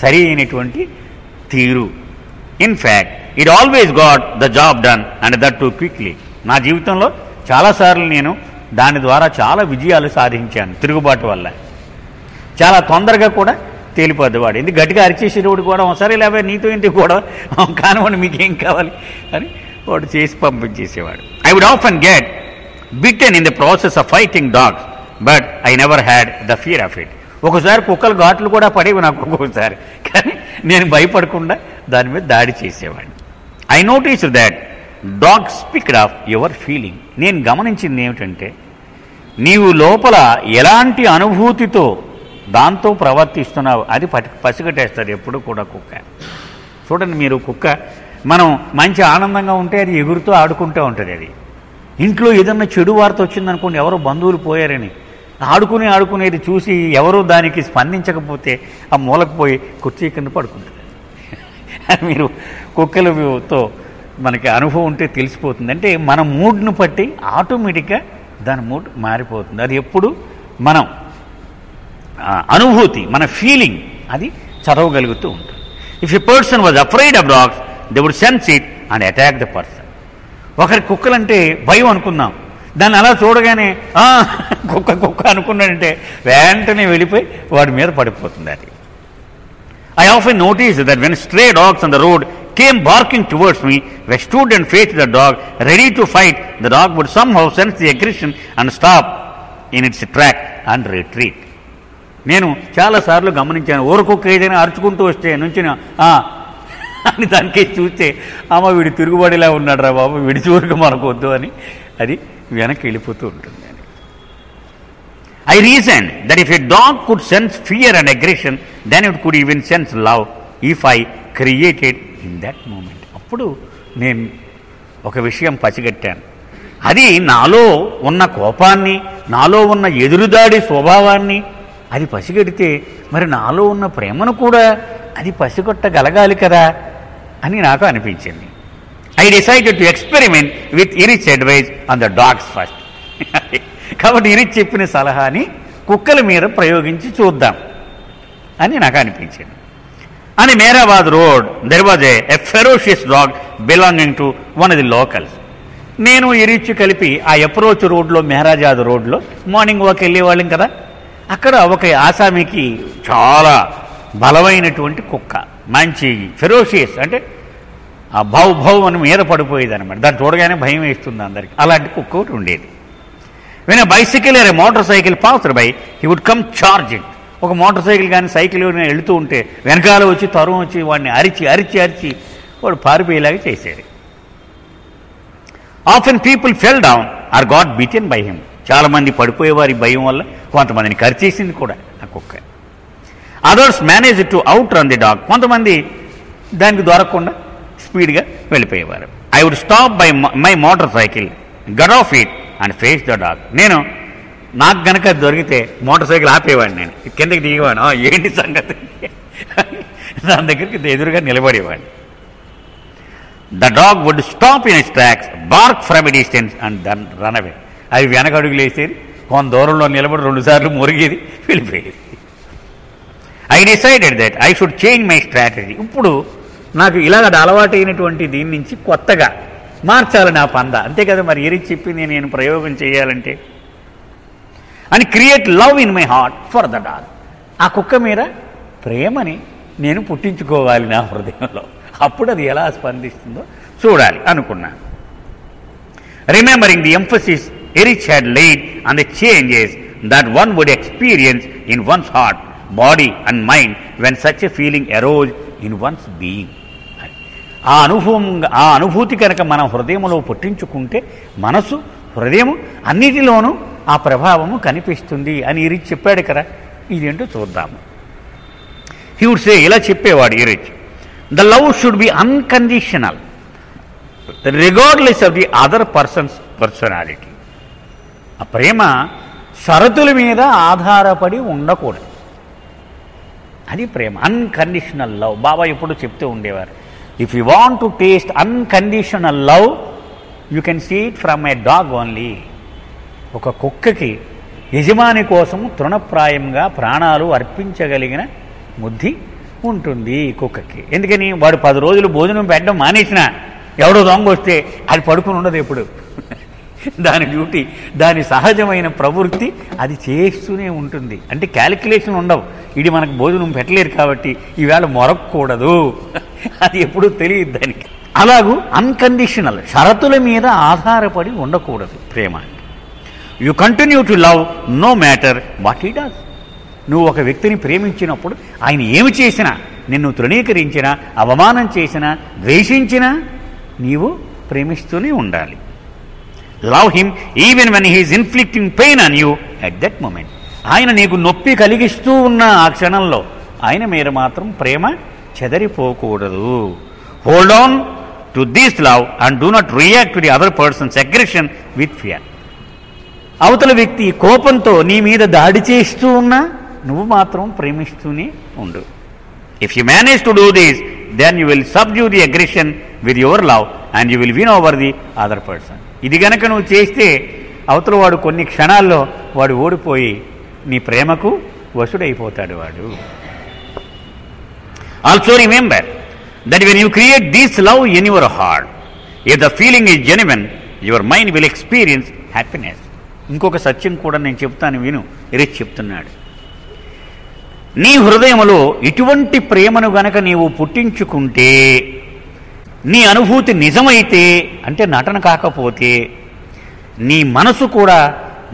సరి అయినటువంటి తీరు. In fact it always got the job done and that to quickly. నా జీవితంలో చాలాసార్లు నేను దాని ద్వారా చాలా విజయాలు సాధించాను. తిరుగుబాటు వల్ల చాలా తొందరగా కూడా తేలిపోద్ది. ఎందుకు గట్టిగా అరిచేసేటప్పుడు కూడా సరే లేవే నీతో ఇంటికి కూడా కానివ్వండి మీకేం కావాలి అని వాడు చేసి పంపించేసేవాడు. I would often get bitten in the process of fighting dogs but I never had the fear of it. ఒకసారి కుక్కలు ఘాట్లు కూడా పడేవి నాకు ఒక్కొక్కసారి, కానీ నేను భయపడకుండా దాని మీద దాడి చేసేవాడిని. I notice that dogs picked up your feeling. నేను గమనించింది ఏమిటంటే నీవు లోపల ఎలాంటి అనుభూతితో దాంతో ప్రవర్తిస్తున్నావు అది పసిగట్టేస్తుంది ఎప్పుడు కూడా కుక్క. చూడండి మీరు, కుక్క మనం మంచి ఆనందంగా ఉంటే అది ఎగురుతూ ఆడుకుంటూ ఉంటుంది. అది ఇంట్లో ఏదన్నా చెడు వార్త వచ్చిందనుకోండి, ఎవరో బంధువులు పోయారని ఆడుకునేది చూసి ఎవరో దానికి స్పందించకపోతే ఆ మూలకు పోయి కుర్చీ కింద పడుకుంటుంది. మీరు కుక్కలతో మనకి అనుభవం ఉంటే తెలిసిపోతుంది. అంటే మన మూడ్ను బట్టి ఆటోమేటిక్గా దాని మూడ్ మారిపోతుంది. అది ఎప్పుడు మనం అనుభూతి, మన ఫీలింగ్ అది చదవగలుగుతూ ఉంటుంది. If a person was afraid of dogs they would sense it and attack the person. ఒకరి కుక్కలంటే భయం అనుకుందాం, దాన్ని అలా చూడగానే కుక్క అనుకున్నాడంటే వెంటనే వెళ్ళిపోయి వాడి మీద పడిపోతుంది అది. I often notice that when stray dogs on the road came barking towards me, I stood and faced the dog, ready to fight. The dog would somehow sense the aggression and stop in its track and retreat. నేను చాలాసార్లు గమనించాను, ఊరకుక్క ఏదైనా అరుచుకుంటూ వస్తే నుంచిన అని దానికి చూస్తే అమ్మ వీడు తిరుగుబడిలా ఉన్నాడు రా బాబు, వీడి చూరుకు మనకొద్దు అని అది వెనక్కి వెళ్ళిపోతూ ఉంటుంది. I reasoned that if a dog could sense fear and aggression, then it could even sense love if I created in that moment. అప్పుడు నేను ఒక విషయం పసిగట్టాను. అది నాలో ఉన్న కోపాన్ని, నాలో ఉన్న ఎదురుదాడి స్వభావాన్ని అది పసిగడితే మరి నాలో ఉన్న ప్రేమను కూడా అది పసిగొట్టగలగాలి కదా అని నాకు అనిపించింది. I decided to experiment with Eric's advice on the dogs first. కాబట్టి ఇరిచ్ చెప్పిన సలహాని కుక్కల మీద ప్రయోగించి చూద్దాం అని నాకు అనిపించింది. On Mehrabad road, there was a ferocious dog belonging to one of the locals. నేను ఇరిచ్ కలిపి ఆ అప్రోచ్ రోడ్లో, మెహరాజాద్ రోడ్లో మార్నింగ్ వాక్ వెళ్ళేవాళ్ళం కదా, అక్కడ ఒక ఆసామికి చాలా బలమైనటువంటి కుక్క, మంచి ఫెరోషియస్ అంటే ఆ భౌ అని మీద పడిపోయేది అనమాట. దాన్ని చూడగానే భయం వేస్తుంది అందరికి. అలాంటి కుక్క ఒకటి ఉండేది. When a bicycle or a motorcycle passed by, he would come charging. ఒక మోటార్ సైకిల్ కానీ సైకిల్ వెళుతూ ఉంటే వెనకాల వచ్చి తరువం వచ్చి వాడిని అరిచి వాడు పారిపోయేలాగా చేసేది. Often people fell down or got bitten by him. చాలామంది పడిపోయేవారి భయం వల్ల కొంతమందిని కరిచేసింది కూడా ఆ కుక్క. Others manage to outrun the dog. కొంతమంది దానికి దొరకకుండా స్పీడ్గా వెళ్ళిపోయేవారు. I would stop by my motorcycle, get off it and face the dog. నేను నాకు గనక దొరికితే మోటార్ సైకిల్ ఆపేవాడిని, నేను కిందకి దిగేవాడిని, ఏంటి సంగతి దాని దగ్గరికి ఎదురుగా నిలబడేవాడిని. The dog would stop in its tracks, bark from a distance and then run away. అవి వెనకడుగులు వేసేది, కొంత దూరంలో నిలబడి 2 సార్లు మురిగేది, వెళ్ళిపోయేది. I decided that I should change my strategy. ఇప్పుడు నాకు ఇలాగ అలవాటైనటువంటి దీని నుంచి కొత్తగా మార్చాలని ఆ పంద, అంతే కదా మరి ఎరిచి చెప్పింది నేను ప్రయోగం చేయాలంటే. అని create love in my heart for the dog. ఆ కుక్క మీద ప్రేమని నేను పుట్టించుకోవాలి నా హృదయంలో. అప్పుడు అది ఎలా స్పందిస్తుందో చూడాలి అనుకున్నాను. Remembering the emphasis Erich had laid on the changes that one would experience in one's heart, body and mind when such a feeling arose in one's being. ఆ అనుభూతి కనుక మనం హృదయంలో పుట్టించుకుంటే మనసు, హృదయం అన్నిటిలోనూ ఆ ప్రభావము కనిపిస్తుంది అని ఇరిచ్ చెప్పాడు కదా. ఇదేంటో చూద్దాము. హీ వుడ్ సే, ఇలా చెప్పేవాడు ఇరిచ్, the love should be unconditional regardless of the other persons personality. ఆ ప్రేమ షరతుల మీద ఆధారపడి ఉండకూడదు. అది ప్రేమ, అన్కండిషనల్ లవ్. బాబా ఎప్పుడు చెప్తూ ఉండేవారు, if you want to taste unconditional love you can see it from a dog only. ఒక కుక్కకి యజమాని కోసము తృణప్రాయంగా ప్రాణాలు అర్పించగలిగిన బుద్ధి ఉంటుంది కుక్కకి. ఎందుకని వాడు 10 రోజులు భోజనం పెట్టడం మానేసినా ఎవడో దొంగ వస్తే అది పడుకుని ఉండదు ఎప్పుడు. దాని డ్యూటీ, దాని సహజమైన ప్రవృత్తి అది చేస్తూనే ఉంటుంది. అంటే క్యాలిక్యులేషన్ ఉండవు, ఇది మనకు భోజనం పెట్టలేరు కాబట్టి ఈవేళ మొరక్కూడదు, అది ఎప్పుడూ తెలియదు దానికి. అలాగూ అన్కండిషనల్, షరతుల మీద ఆధారపడి ఉండకూడదు ప్రేమ. You continue to love no matter what he does. నువ్వు ఒక వ్యక్తిని ప్రేమించినప్పుడు ఆయన ఏమి చేసినా, నిన్ను తృణీకరించినా, అవమానం చేసినా, ద్వేషించినా నీవు ప్రేమిస్తూనే ఉండాలి. Love him even when he is inflicting pain on you at that moment. ఆయన నీకు నొప్పి కలిగిస్తూ ఉన్న ఆ క్షణంలో ఆయన మీద మాత్రం ప్రేమ చెదరిపోకూడదు. Hold on to this love and do not react to the other person's aggression with fear. అవతల వ్యక్తి కోపంతో నీ మీద దాడి చేస్తూ ఉన్నా నువ్వు మాత్రం ప్రేమిస్తూనే ఉండు. If you manage to do this then you will subdue the aggression with your love and you will win over the other person. ఇది గనక నువ్వు చేస్తే అవతల వాడు కొన్ని క్షణాల్లో వాడు ఓడిపోయి నీ ప్రేమకు వశుడైపోతాడు వాడు. Also remember that when you create this love in your heart, if the feeling is genuine your mind will experience happiness. ఇంకొక సత్యం కూడా నేను చెప్తాను, విను. ఇరిచ్ చెప్తున్నాడు, నీ హృదయంలో ఇటువంటి ప్రేమను గనక నీవు పుట్టించుకుంటే, నీ అనుభూతి నిజమైతే, అంటే నటన కాకపోతే, నీ మనసు కూడా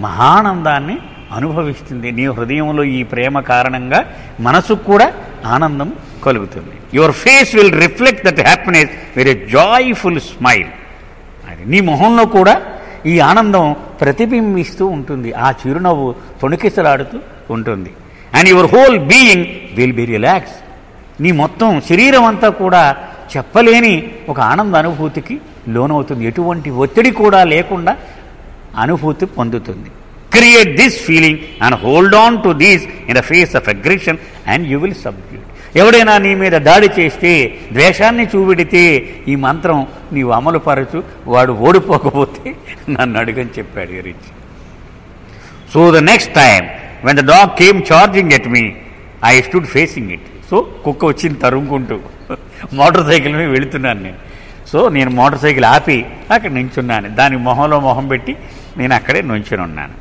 మహానందాన్ని అనుభవిస్తుంది. నీ హృదయంలో ఈ ప్రేమ కారణంగా మనసుకు కూడా ఆనందం కలుగుతుంది. Your face will reflect that happiness with a joyful smile. అది నీ మొహంలో కూడా ఈ ఆనందం ప్రతిబింబిస్తూ ఉంటుంది, ఆ చిరునవ్వు తొణికిసలాడుతూ ఉంటుంది. And your whole being will be relax. నీ మొత్తం శరీరం అంతా కూడా చెప్పలేని ఒక ఆనంద అనుభూతికి లోనవుతుంది. ఎటువంటి ఒత్తిడి కూడా లేకుండా అనుభూతి పొందుతుంది. Create this feeling and hold on to this in the face of aggression and you will subdued. ఎవడైనా నీ మీద దాడి చేస్తే, ద్వేషాన్ని చూపెడితే ఈ మంత్రం నీవు అమలు పరచు, వాడు ఓడిపోకపోతే నన్ను అడుగని చెప్పాడు ఇరిచ్. So the next time when the dog came charging at me I stood facing it. So కుక్క వచ్చింది తరుముకుంటూ, మోటార్ సైకిల్ మీద వెళుతున్నాను నేను. సో నేను మోటార్ సైకిల్ ఆపి అక్కడ నించున్నాను, దాని మొహంలో మొహం పెట్టి నేను అక్కడే నుంచుని ఉన్నాను.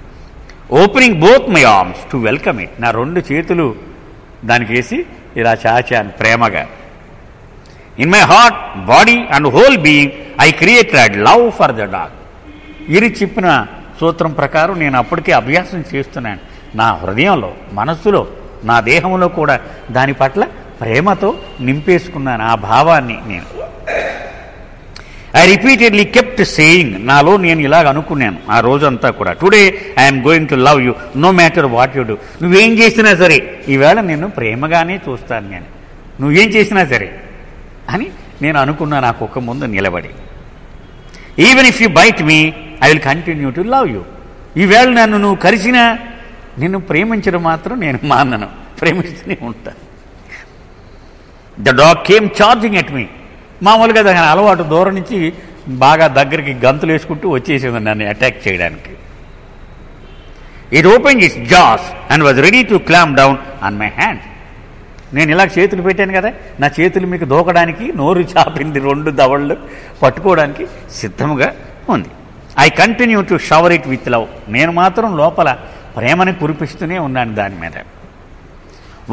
Opening both my arms to welcome it. నా 2 చేతులు దానికి వేసి ఇలా చాచాను ప్రేమగా. In my heart, body and whole being I created love for the dog. ఇరి చెప్పిన సూత్రం ప్రకారం నేను అప్పటికే అభ్యాసం చేస్తున్నాను. నా హృదయంలో, మనస్సులో, నా దేహంలో కూడా దాని పట్ల ప్రేమతో నింపేసుకున్నాను ఆ భావాన్ని నేను. I repeatedly kept kept saying, నాలో నేను ఇలాగ అనుకున్నాను ఆ రోజంతా కూడా, today I'm going to love you know matter what you do. నువ్వేం చేసినా సరే ఈవేళ నేను ప్రేమగానే చూస్తాను, నేను నువ్వేం చేసినా సరే అని నేను అనుకున్నా నా కుక్క ముందు నిలబడి. Even if you bite me I will continue to love you. ఈవేళ నన్ను నువ్వు కరిచినా నిన్ను ప్రేమించడం మాత్రం నేను మానను, ప్రేమిస్తూనే ఉంటా. The dog came charging at me. మామూలుగా దాని అలవాటు దూరం నుంచి బాగా దగ్గరికి గంతులు వేసుకుంటూ వచ్చేసింది నన్ను అటాక్ చేయడానికి. It open its jaws and was ready to clamp down on my hand. నేను ఇలా చేతులు పెట్టాను కదా, నా చేతులు మీకు దూకడానికి నోరు చాపింది, 2 దవళ్ళు పట్టుకోవడానికి సిద్ధంగా ఉంది. I continue to shower it with love. నేను మాత్రం లోపల ప్రేమని కురిపిస్తూనే ఉన్నాను దాని మీద.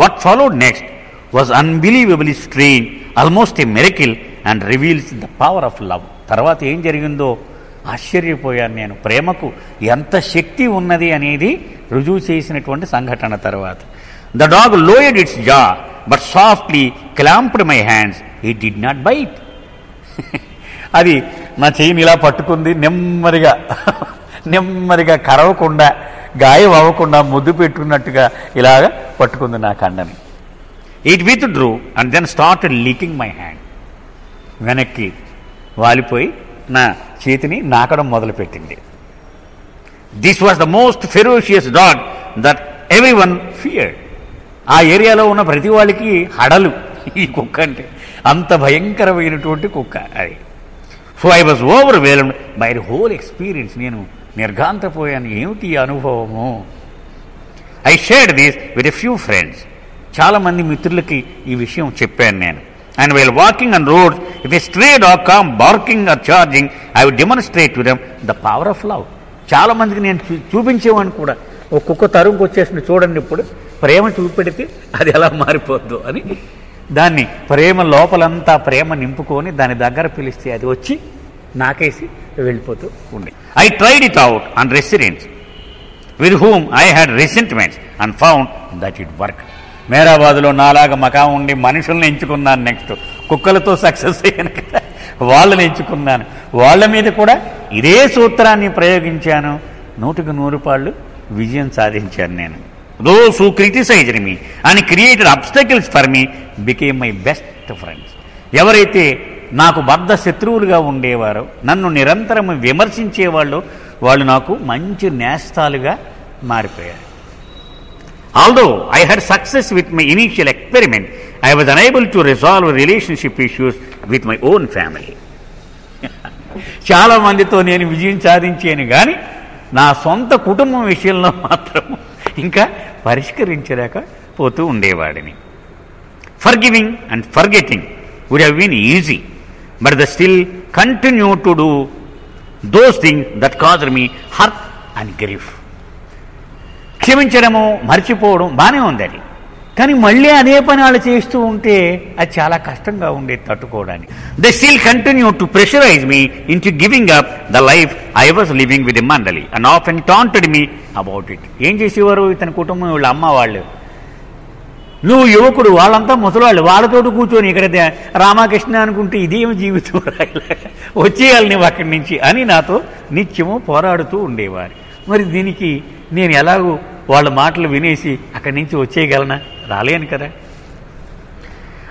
What followed next was unbelievably strange, almost A miracle and reveals the power of love. తర్వాత ఏం జరిగిందో ఆశ్చర్యపోయాను నేను. ప్రేమకు ఎంత శక్తి ఉన్నది అనేది రుజువు చేసినటువంటి సంఘటన తర్వాత. ద డాగ్ లోయర్డ్ ఇట్స్ జా but softly clamped my hands, it did not bite. అది నా చెయ్యిని ఇలా పట్టుకుంది, నెమ్మదిగా కరవకుండా, గాయం అవ్వకుండా ముద్దు పెట్టుకున్నట్టుగా ఇలాగ పట్టుకుంది నా కండని. It withdrew and then started licking my hand. వెనక్కి వాలిపోయి నా చేతిని నాకడం మొదలుపెట్టింది. This was the most ferocious dog that every one feared. ఆ ఏరియాలో ఉన్న ప్రతి వాళ్ళకి హడలు ఈ కుక్క అంటే, అంత భయంకరమైనటువంటి కుక్క అది. So I was overwhelmed by the whole experience. నేను నిర్ఘాంతపోయాను, ఏమిటి అనుభవము. I shared this with a few friends. చాలామంది మిత్రులకి ఈ విషయం చెప్పాను నేను. And while walking on roads if a stray dog come barking or charging I would demonstrate to them the power of love. చాలా మందికి నేను చూపించేవాడిని కూడా. ఒక కుక్క తరుముకు వచ్చేసింది చూడండి, ఇప్పుడు ప్రేమ చూపెడితే అది ఎలా మారిపోద్దు అని. దాన్ని ప్రేమ లోపలంతా ప్రేమ నింపుకొని దాని దగ్గర పిలిస్తే అది వచ్చి నాకేసి వెళ్ళిపోతూ ఉండే. I tried it out on residents with whom I had resentments and found that it work. మేరాబాద్లో నాలాగా మకాం ఉండి మనుషుల్ని ఎంచుకున్నాను. నెక్స్ట్ కుక్కలతో సక్సెస్ అయ్యాను కదా, వాళ్ళని ఎంచుకున్నాను. వాళ్ళ మీద కూడా ఇదే సూత్రాన్ని ప్రయోగించాను. 100కి 100 పాళ్ళు విజయం సాధించాను నేను. Those who criticised me and created obstacles for me became my best friends. ఎవరైతే నాకు బద్ధ శత్రువులుగా ఉండేవారో, నన్ను నిరంతరం విమర్శించేవాళ్ళు, వాళ్ళు నాకు మంచి నేస్తాలుగా మారిపోయారు. Although I had success with my initial experiment, I was unable to resolve relationship issues with my own family. చాలా మందితో నేను విజయం సాధించాను కానీ నా సొంత కుటుంబం విషయంలో మాత్రం ఇంకా పరిష్కరించలేకపోతూ ఉండేవాడిని. Forgiving and forgetting would have been easy, but they still continue to do those things that caused me hurt and grief. క్షమించడము, మర్చిపోవడం బాగానే ఉంది అది, కానీ మళ్ళీ అదే పని వాళ్ళు చేస్తూ ఉంటే అది చాలా కష్టంగా ఉండేది తట్టుకోవడానికి. They still continue to pressurise me into giving up the life I was living with a mandali and often taunted me about it. ఏం చేసేవారు ఇతని కుటుంబం, వీళ్ళ అమ్మ వాళ్ళు, నువ్వు యువకుడు, వాళ్ళంతా ముసలివాళ్ళు, వాళ్ళతోటి కూర్చొని ఇక్కడ రామకృష్ణ అనుకుంటే ఇదేమి జీవితం, వచ్చేయాలి నువ్వు అక్కడి నుంచి అని నాతో నిత్యము పోరాడుతూ ఉండేవారు. మరి దీనికి నేను ఎలాగూ వాళ్ళ మాటలు వినేసి అక్కడి నుంచి వచ్చేయగలనా? రాలేను కదా.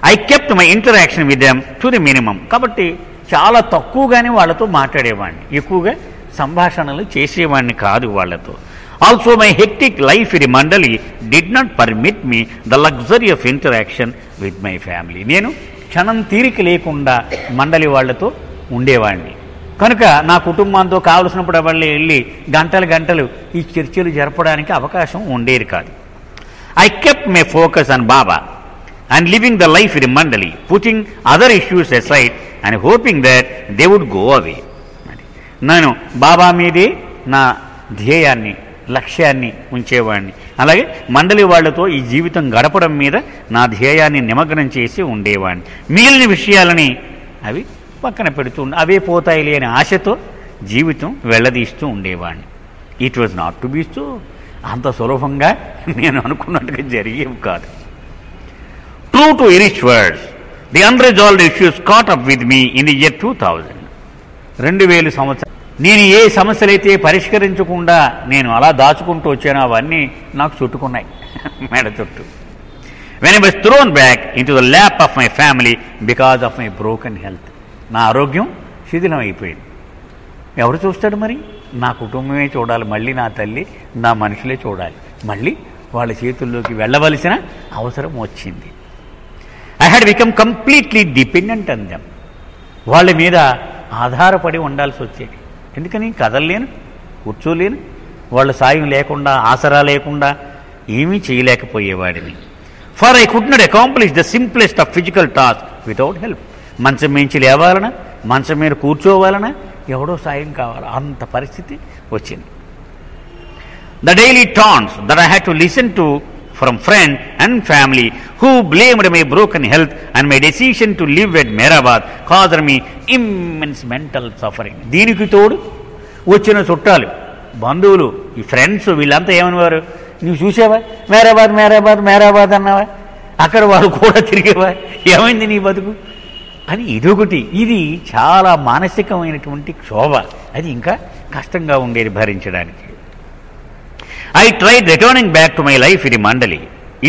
I kept my interaction with them to the minimum. కాబట్టి చాలా తక్కువగానే వాళ్ళతో మాట్లాడేవాడిని, ఎక్కువగా సంభాషణలు చేసేవాడిని కాదు వాళ్ళతో. Also my hectic life in mandali did not permit me the luxury of interaction with my family. నేను క్షణం తీరిక లేకుండా మండలి వాళ్లతో ఉండేవాడిని కనుక నా కుటుంబంతో కావలసినప్పుడు వాళ్ళు వెళ్ళి గంటలు ఈ చర్చలు జరపడానికి అవకాశం ఉండేది కాదు. I kept my focus on Baba and living the life in mandali, putting other issues aside and hoping that they would go away. నేను బాబా మీదే నా ధ్యేయాన్ని, లక్ష్యాన్ని ఉంచేవాడిని. అలాగే మండలి వాళ్లతో ఈ జీవితం గడపడం మీద నా ధ్యేయాన్ని నిమగ్నం చేసి ఉండేవాడిని. మిగిలిన విషయాలని అవి పక్కన పెడుతూ అవే పోతాయిలే అనే ఆశతో జీవితం వెళ్ళదీస్తూ ఉండేవాడిని. It was not to be so. అంత సులభంగా నేను అనుకున్నట్టుగా జరిగేవి కాదు. True to Erich's words, the unresolved issues caught up with me in the year 2000. 2000 సంవత్సరాలు నేను ఏ సమస్యలైతే పరిష్కరించకుండా నేను అలా దాచుకుంటూ వచ్చానో అవన్నీ నాకు చుట్టుకున్నాయి మెడ చుట్టూ. When I was thrown back into the lap of my family because of my broken health. నా ఆరోగ్యం శిథిలం అయిపోయింది. ఎవరు చూస్తాడు మరి? నా కుటుంబమే చూడాలి, మళ్ళీ నా తల్లి, నా మనుషులే చూడాలి. మళ్ళీ వాళ్ళ చేతుల్లోకి వెళ్ళవలసిన అవసరం వచ్చింది. I had become completely dependent on them. వాళ్ళ మీద ఆధారపడి ఉండాల్సి వచ్చేది. ఎందుకని? కదలలేను, కూర్చోలేను, వాళ్ళ సాయం లేకుండా, ఆసరా లేకుండా ఏమీ చేయలేకపోయేవాడిని. For I could not accomplish the simplest of physical tasks without help. మంచం మించి లేవాలన్నా, మంచం మీద కూర్చోవాలన్నా ఎవడో సాయం కావాలి, అంత పరిస్థితి వచ్చింది. The daily taunts that I had to listen to from friends and family who blamed my broken health and my decision to live at Mehrabad caused me immense mental suffering. దీనికి తోడు వచ్చిన చుట్టాలు, బంధువులు, ఈ ఫ్రెండ్స్ వీళ్ళంతా ఏమనేవారు? నువ్వు చూసావా మేరాబాద్ మేరాబాద్ మేరాబాద్ అన్నావా, అక్కడ వాళ్ళు కూడా తిరిగేవా, ఏమైంది నీ బతుకు అని ఇదొకటి. ఇది చాలా మానసికమైనటువంటి క్షోభ. అది ఇంకా కష్టంగా ఉండేది భరించడానికి. I tried returning back to my life in the Mandali,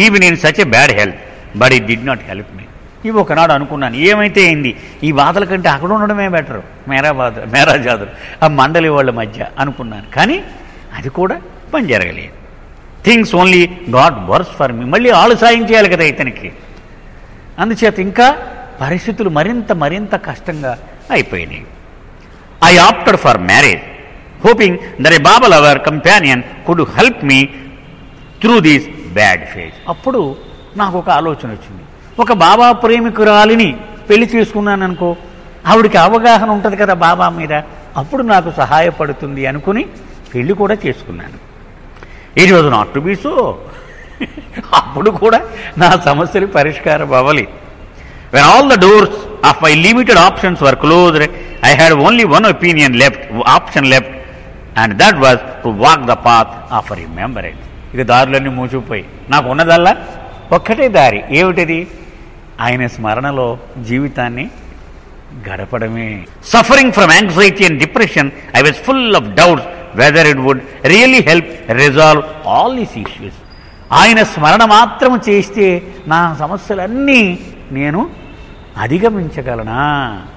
even in such a bad health, but it did not help me. ఇవి ఒకనాడు అనుకున్నాను, ఏమైతే అయింది, ఈ బాధల కంటే అక్కడ ఉండడమే బెటరు, మేరాజాదులు ఆ మండలి వాళ్ళ మధ్య అనుకున్నాను. కానీ అది కూడా పని జరగలేదు. Things only got worse for me. మళ్ళీ ఆళ్ళు సాయం చేయాలి కదా ఇతనికి. అందుచేత ఇంకా పరిస్థితులు మరింత కష్టంగా అయిపోయినాయి. I opted for marriage, hoping that a Baba lover companion could help me through this bad phase. అప్పుడు నాకు ఒక ఆలోచన వచ్చింది, ఒక బాబా ప్రేమికురాలిని పెళ్లి చేసుకున్నాను అనుకో, ఆవిడికి అవగాహన ఉంటుంది కదా బాబా మీద, అప్పుడు నాకు సహాయపడుతుంది అనుకుని పెళ్లి కూడా చేసుకున్నాను. It was not to be so. అప్పుడు కూడా నా సమస్యలు పరిష్కారం అవ్వలేదు. When all the doors of my limited options were closed, I had only one option left, and that was to walk the path of remembrance. ఇక దారులన్నీ మూసిపోయి నాకు ఉన్నదల్లా ఒక్కటే దారి. ఏమిటది? ఆయన స్మరణలో జీవితాన్ని గడపడమే. Suffering from anxiety and depression, I was full of doubts whether it would really help resolve all these issues. ఆయన స్మరణ మాత్రం చేస్తే నా సమస్యలన్నీ నేను అధిగమించగలనా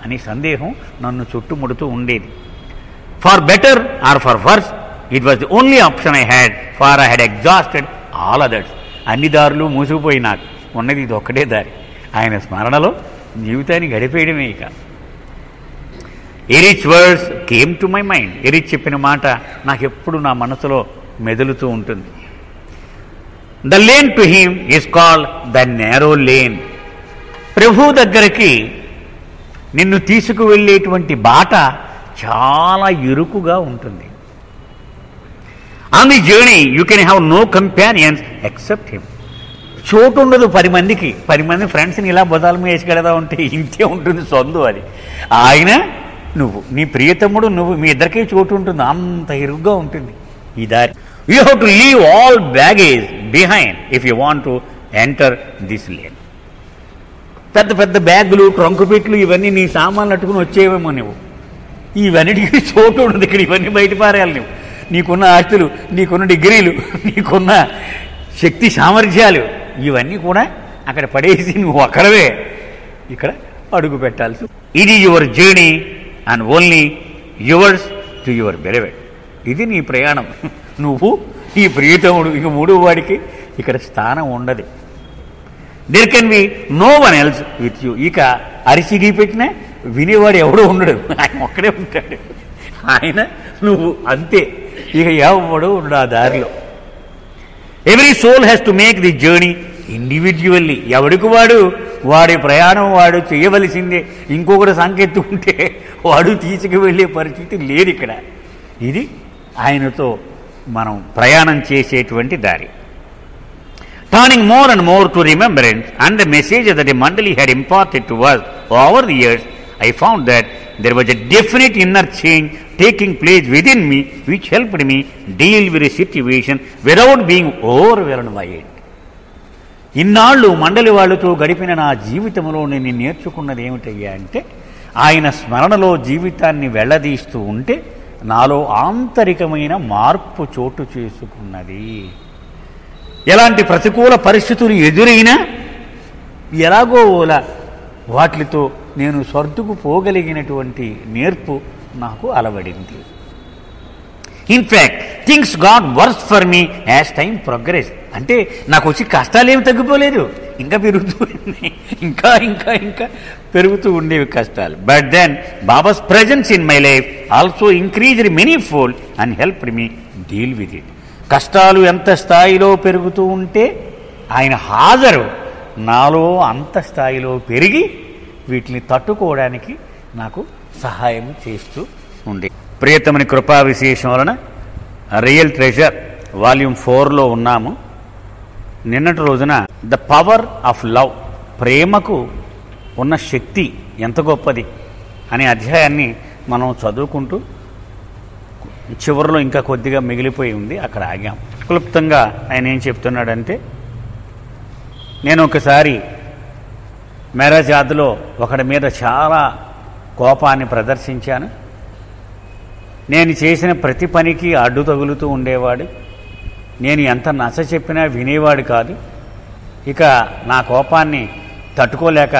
అనే సందేహం నన్ను చుట్టుముడుతూ ఉండేది. For better or for worse, it was the only option I had, for I had exhausted all others. అన్ని దారులు మూసుకుపోయి నాకు ఉన్నది ఇది ఒక్కటే దారి, ఆయన స్మరణలో జీవితాన్ని గడిపేయడమే. ఇక Erich words came to my mind. Erich చెప్పిన మాట నాకెప్పుడు నా మనసులో మెదులుతూ ఉంటుంది. The lane to him is called the narrow lane. ప్రభు దగ్గరికి నిన్ను తీసుకువెళ్ళేటువంటి బాట చాలా ఇరుకుగా ఉంటుంది. On the journey you can have no companions except him. చోటు ఉండదు 10 మందికి. 10 మంది ఫ్రెండ్స్ని ఇలా బొదాల మీద వేసుకెళ్దా ఉంటే ఇంతే ఉంటుంది సొందు. అది ఆయన, నువ్వు, నీ ప్రియతమ్ముడు, నువ్వు, మీ ఇద్దరికే చోటు ఉంటుంది. అంత ఇరుగ్గా ఉంటుంది ఈ దారి. You have to leave all baggage behind if you want to enter this lane. పెద్ద పెద్ద బ్యాగులు, ట్రంకు పెట్లు ఇవన్నీ నీ సామాన్లు అట్టుకుని వచ్చేవేమో నువ్వు. ఇవన్నిటికీ చోటు ఉండదు ఇక్కడ. ఇవన్నీ బయట పారేయాలి నువ్వు. నీకున్న ఆస్తులు, నీకున్న డిగ్రీలు, నీకున్న శక్తి సామర్థ్యాలు ఇవన్నీ కూడా అక్కడ పడేసి నువ్వు అక్కడవే ఇక్కడ అడుగు పెట్టాల్సి. ఇది your journey and only yours to your beloved. ఇది నీ ప్రయాణం. నువ్వు, నీ ప్రియతముడు, ఇక మూడో వాడికి ఇక్కడ స్థానం ఉండదు. There can be no one else with you. ఇక అరిసిగి పెట్టినా వినేవాడు ఎవడో ఉండడు, ఆయన ఒక్కడే ఉంటాడు. ఆయన, నువ్వు అంతే. ఇక ఎవడో ఉండడు ఆ దారిలో. Every soul has to make the journey individually. ఎవడికి వాడి ప్రయాణం వాడు చేయవలసిందే. ఇంకొకటి సంకెత్తు ఉంటే వాడు తీసుకువెళ్ళే పరిస్థితి లేదు ఇక్కడ. ఇది ఆయనతో మనం ప్రయాణం చేసేటువంటి దారి. Turning more and more to remembrance and the message that the Mandali had imparted to us over the years, I found that there was a definite inner change taking place within me which helped me deal with a situation without being overwhelmed by it. ఇన్నాళ్ళు మండలి వాళ్ళతో గడిపిన నా జీవితంలో నేను నేర్చుకున్నది ఏమిటయ్యా అంటే, ఆయన స్మరణలో జీవితాన్ని వెళ్లదీస్తూ ఉంటే నాలో ఆంతరికమైన మార్పు చోటు చేసుకున్నది. ఎలాంటి ప్రతికూల పరిస్థితులు ఎదురైనా ఎలాగో వాటితో నేను సర్దుకుపోగలిగినటువంటి నేర్పు నాకు అలవడింది. In fact things got worse for me as time progress. అంటే నాకు వచ్చి కష్టాలు ఏమి తగ్గిపోలేదు, ఇంకా పెరుగుతూ ఉన్నాయి, ఇంకా ఇంకా ఇంకా పెరుగుతూ ఉండేవి కష్టాలు. But then Baba's presence in my life also increased many fold and helped me deal with it. కష్టాలు ఎంత స్థాయిలో పెరుగుతూ ఉంటే ఆయన హాజరు నాలో అంత స్థాయిలో పెరిగి వీటిని తట్టుకోవడానికి నాకు సహాయం చేస్తూ ఉండే. ప్రియతమని కృపా విశేషం వలన రియల్ ట్రెజర్ వాల్యూమ్ 4లో ఉన్నాము. నిన్నటి రోజున ద పవర్ ఆఫ్ లవ్, ప్రేమకు ఉన్న శక్తి ఎంత గొప్పది అనే అధ్యాయాన్ని మనం చదువుకుంటూ చివరిలో ఇంకా కొద్దిగా మిగిలిపోయి ఉంది, అక్కడ ఆగాం. క్లుప్తంగా ఆయన ఏం చెప్తున్నాడంటే, నేను ఒకసారి మేరాజాద్లో ఒకడి మీద చాలా కోపాన్ని ప్రదర్శించాను. నేను చేసిన ప్రతి పనికి అడ్డు తగులుతూ ఉండేవాడు. నేను ఎంత నచ్చ చెప్పినా వినేవాడు కాదు. ఇక నా కోపాన్ని తట్టుకోలేక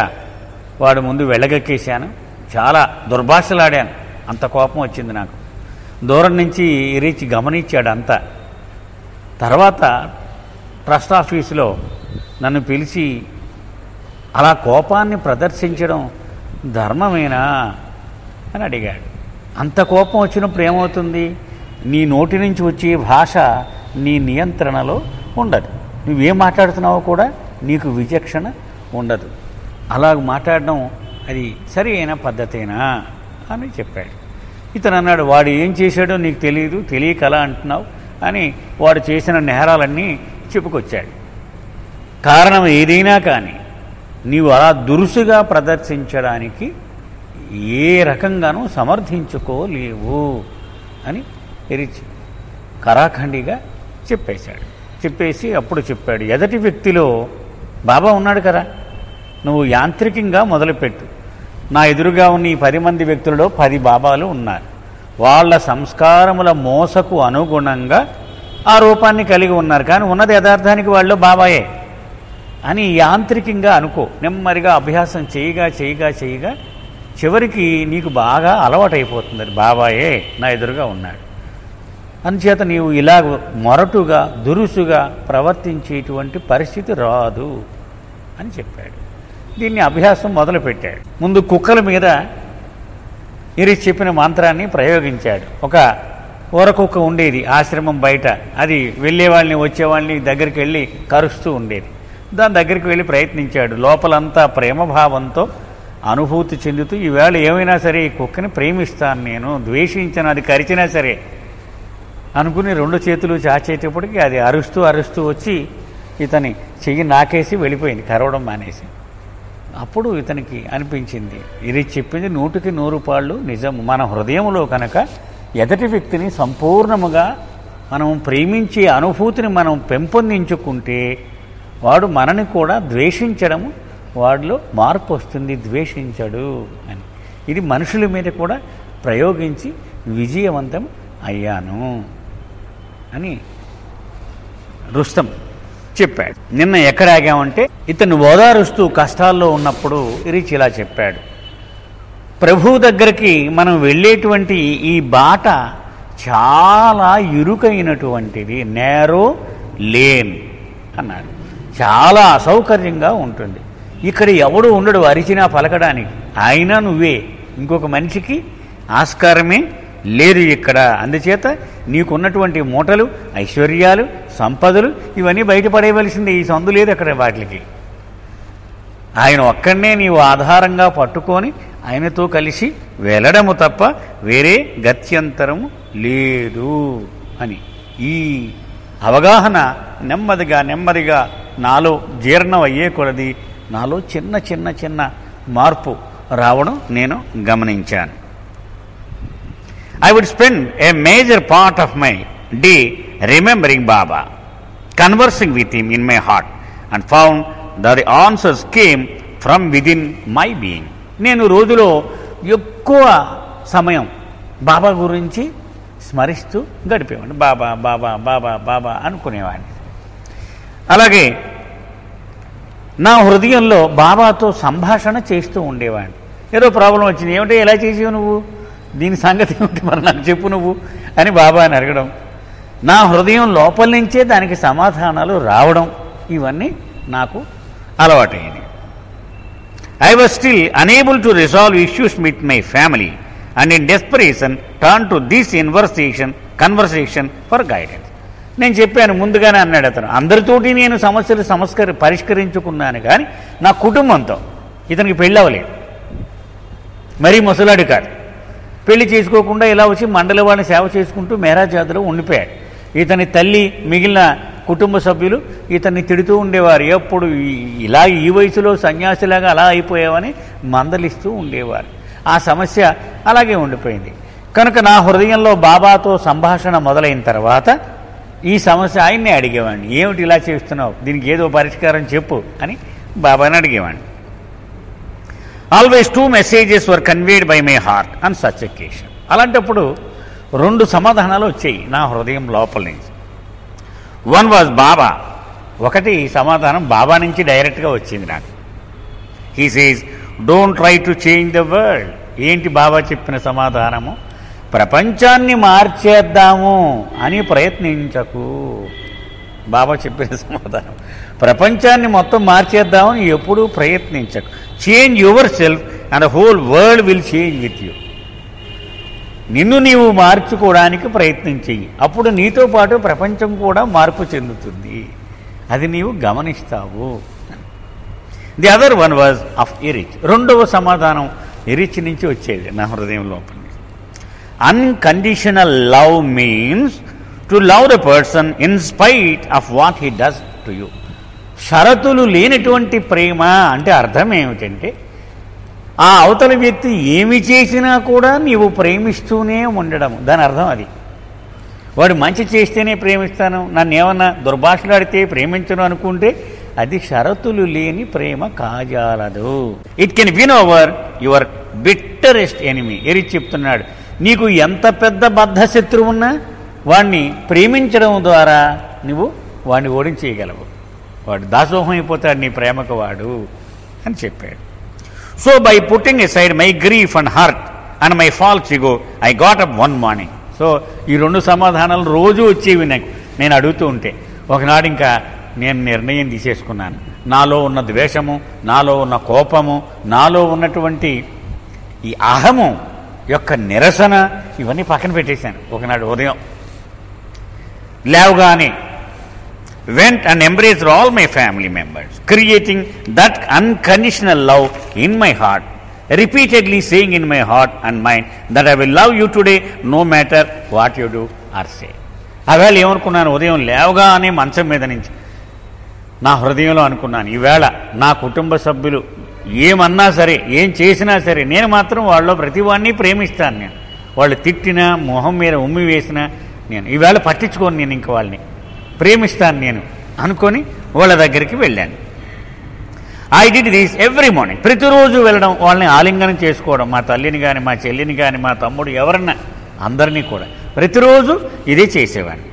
వాడు ముందు వెళ్ళగక్కేశాను. చాలా దుర్భాషలాడాను, అంత కోపం వచ్చింది నాకు. దూరం నుంచి రీచి గమనించాడు అంతా. తర్వాత ట్రస్ట్ ఆఫీసులో నన్ను పిలిచి, అలా కోపాన్ని ప్రదర్శించడం ధర్మమేనా అని అడిగాడు. అంత కోపం వచ్చినప్పుడు ఏమవుతుంది? నీ నోటి నుంచి వచ్చే భాష నీ నియంత్రణలో ఉండదు. నువ్వేం మాట్లాడుతున్నావో కూడా నీకు విచక్షణ ఉండదు. అలా మాట్లాడడం అది సరి అయిన పద్ధతేనా అని చెప్పాడు. ఇతను అన్నాడు, వాడు ఏం చేశాడో నీకు తెలియదు, తెలియక అలా అంటున్నావు అని వాడు చేసిన నేరాలన్నీ చెప్పుకొచ్చాడు. కారణం ఏదైనా కానీ నీవు అలా దురుసుగా ప్రదర్శించడానికి ఏ రకంగానూ సమర్థించుకోలేవు అని ఎరిచి కరాఖండిగా చెప్పేసి అప్పుడు చెప్పాడు, ఎదటి వ్యక్తిలో బాబా ఉన్నాడు కదా, నువ్వు యాంత్రికంగా మొదలుపెట్టు. నా ఎదురుగా ఉన్న ఈ 10 మంది వ్యక్తులలో 10 బాబాలు ఉన్నారు. వాళ్ళ సంస్కారముల మోసకు అనుగుణంగా ఆ రూపాన్ని కలిగి ఉన్నారు, కానీ ఉన్నది యథార్థానికి వాళ్ళు బాబాయే అని యాంత్రికంగా అనుకో. నెమ్మదిగా అభ్యాసం చేయగా చివరికి నీకు బాగా అలవాటైపోతుంది, అది బాబాయే నా ఎదురుగా ఉన్నాడు. అందుచేత నీవు ఇలా మొరటుగా దురుసుగా ప్రవర్తించేటువంటి పరిస్థితి రాదు అని చెప్పాడు. దీన్ని అభ్యాసం మొదలుపెట్టాడు. ముందు కుక్కల మీద ఇరిచి చెప్పిన మంత్రాన్ని ప్రయోగించాడు. ఒక ఊరకుక్క ఉండేది ఆశ్రమం బయట, అది వెళ్ళేవాళ్ళని వచ్చేవాళ్ళని దగ్గరికి వెళ్ళి కరుస్తూ ఉండేది. దాని దగ్గరికి వెళ్ళి ప్రయత్నించాడు. లోపలంతా ప్రేమభావంతో అనుభూతి చెందుతూ, ఈవేళ ఏమైనా సరే ఈ కుక్కని ప్రేమిస్తాను, నేను ద్వేషించను, అది కరిచినా సరే అనుకుని 2 చేతులు చాచేటప్పటికి అది అరుస్తూ వచ్చి ఇతని చెయ్యి నాకేసి వెళ్ళిపోయింది, కరవడం మానేసి. అప్పుడు ఇతనికి అనిపించింది, ఇది చెప్పింది 100కి 100 పాళ్ళు నిజం. మన హృదయంలో కనుక ఎదటి వ్యక్తిని సంపూర్ణముగా మనం ప్రేమించే అనుభూతిని మనం పెంపొందించుకుంటే వాడు మనని కూడా ద్వేషించడము, వాడిలో మార్పు వస్తుంది, ద్వేషించడు అని. ఇది మనుషుల మీద కూడా ప్రయోగించి విజయవంతం అయ్యాను అని రుస్తం చెప్పాడు. నిన్న ఎక్కడ ఆగామంటే, ఇతను ఓదారుస్తూ కష్టాల్లో ఉన్నప్పుడు రిచ్ ఇలా చెప్పాడు, ప్రభువు దగ్గరికి మనం వెళ్ళేటువంటి ఈ బాట చాలా ఇరుకైనటువంటిది, నేరో లేన్ అన్నాడు. చాలా అసౌకర్యంగా ఉంటుంది. ఇక్కడ ఎవడు ఉండడు అరిచినా పలకడానికి, అయినా నువ్వే, ఇంకొక మనిషికి ఆస్కారమే లేదు ఇక్కడ. అందుచేత నీకున్నటువంటి మూటలు, ఐశ్వర్యాలు, సంపదలు ఇవన్నీ బయటపడేయవలసిందే. ఈ సందు లేదు అక్కడ వాటికి. ఆయన ఒక్కడనే నీవు ఆధారంగా పట్టుకొని ఆయనతో కలిసి వెళ్ళడము తప్ప వేరే గత్యంతరము లేదు అని. ఈ అవగాహన నెమ్మదిగా నాలో జీర్ణం అయ్యే కొలది నాలో చిన్న మార్పు రావడం నేను గమనించాను. I would spend a major part of my day remembering Baba, conversing with him in my heart, and found that the answers came from within my being. నేను రోజులో ఎక్కువ సమయం బాబా గురించి స్మరిస్తూ గడిపేవాడిని. బాబా బాబా బాబా బాబా అనుకునేవాడిని. అలాగే నా హృదయంలో బాబాతో సంభాషణ చేస్తూ ఉండేవాడిని. ఏదో ప్రాబ్లం వచ్చింది, ఏమిటో ఎలా చేసావు నువ్వు, దీని సంగతి ఏమిటి మరి నాకు చెప్పు నువ్వు అని బాబాని అడగడం, నా హృదయం లోపల నుంచే దానికి సమాధానాలు రావడం, ఇవన్నీ నాకు అలవాటైంది. I was still unable to resolve issues with my family and in desperation turned to this conversation for guidance. నేను చెప్పాను, ముందుగానే అన్నాడు అతను, అందరితోటి నేను సమస్యలు పరిష్కరించుకున్నాను, కానీ నా కుటుంబంతో ఇతనికి పెళ్ళి అవ్వలేదు. మరీ ముసలాడు కాదు, పెళ్లి చేసుకోకుండా ఇలా వచ్చి మండలి వాడిని సేవ చేసుకుంటూ మేరాజాతిలో ఉండిపోయాడు. ఇతని తల్లి, మిగిలిన కుటుంబ సభ్యులు ఇతన్ని తిడుతూ ఉండేవారు. ఎప్పుడు ఇలా ఈ వయసులో సన్యాసిలాగా అలా అయిపోయావని మందలిస్తూ ఉండేవారు. ఆ సమస్య అలాగే ఉండిపోయింది. కనుక నా హృదయంలో బాబాతో సంభాషణ మొదలైన తర్వాత ఈ సమస్య ఆయన్నే అడిగేవాడిని, ఏమిటి ఇలా చేస్తున్నావు, దీనికి ఏదో పరిష్కారం చెప్పు అని బాబాని అడిగేవాడిని. Always 2 messages were conveyed by my heart on such occasion. అలాంటప్పుడు 2 సమాధానాలు వచ్చాయి నా హృదయం లోపల నుంచి. వన్ వాజ్ బాబా, ఒకటి సమాధానం బాబా నుంచి డైరెక్ట్గా వచ్చింది నాకు. He says don't try to change the world. ఏంటి బాబా చెప్పిన సమాధానము? ప్రపంచాన్ని మార్చేద్దాము అని ప్రయత్నించకు. బాబా చెప్పిన సమాధానం, ప్రపంచాన్ని మొత్తం మార్చేద్దామని ఎప్పుడూ ప్రయత్నించకు. Change your self and the whole world will change with you. నిన్ను నీవు మార్చుకోవడానికి ప్రయత్నం చెయ్యి, అప్పుడు నీతో పాటు ప్రపంచం కూడా మార్పు చెందుతుంది, అది నీవు గమనిస్తావు. The other one was of Erich. రెండవ సమాధానం ఎరిచ్ నుంచి వచ్చేది నా హృదయం లోపల. Unconditional love means to love the person in spite of what he does to you. షరతులు లేనటువంటి ప్రేమ అంటే అర్థం ఏమిటంటే, ఆ అవతల వ్యక్తి ఏమి చేసినా కూడా నీవు ప్రేమిస్తూనే ఉండడం, దాని అర్థం అది. వాడు మంచి చేస్తేనే ప్రేమిస్తాను, నన్ను ఏమన్నా దుర్భాషలాడితే ప్రేమించను అనుకుంటే అది షరతులు లేని ప్రేమ కాజాలదు. It can win over your bitterest enemy. ఎరిచి చెప్తున్నాడు, నీకు ఎంత పెద్ద బద్ధ శత్రువు ఉన్నా వాడిని ప్రేమించడం ద్వారా నువ్వు వాడిని ఓడించేయగలవు. వాడు దాసోహం అయిపోతాడు నీ ప్రేమకు వాడు అని చెప్పాడు. So by putting aside my grief and hurt and my false ego, I got up one morning. So ఈ 2 సమాధానాలు రోజు వచ్చేవి నాకు. నేను అడుగుతూ ఉంటే ఒకనాడు ఇంకా నేను నిర్ణయం తీసేసుకున్నాను. నాలో ఉన్న ద్వేషము, నాలో ఉన్న కోపము, నాలో ఉన్నటువంటి ఈ అహము యొక్క నిరసన, ఇవన్నీ పక్కన పెట్టేశాను. ఒకనాడు ఉదయం లేవగానే went and embraced all my family members, creating that unconditional love in my heart, repeatedly saying in my heart and mind that I will love you today no matter what you do or say. అవేళ ఏమనుకున్నాను, ఉదయం లేవగానే మంచం మీద నుంచి నా హృదయంలో అనుకున్నాను, ఈవేళ నా కుటుంబ సభ్యులు ఏమన్నా సరే, ఏం చేసినా సరే, నేను మాత్రం వాళ్ళలో ప్రతివాడిని ప్రేమిస్తాను. నేను వాళ్ళు తిట్టినా, మొహం మీద ఉమ్మి వేసినా నేను ఈవేళ పట్టించుకోను, నేను ఇంక వాళ్ళని ప్రేమిస్తాను నేను అనుకొని వాళ్ళ దగ్గరికి వెళ్ళాను. I did this every morning. ప్రతిరోజు వెళ్ళడం, వాళ్ళని ఆలింగనం చేసుకోవడం, మా తల్లిని కానీ, మా చెల్లిని కానీ, మా తమ్ముడు ఎవరన్నా, అందరినీ కూడా ప్రతిరోజు ఇదే చేసేవాడిని.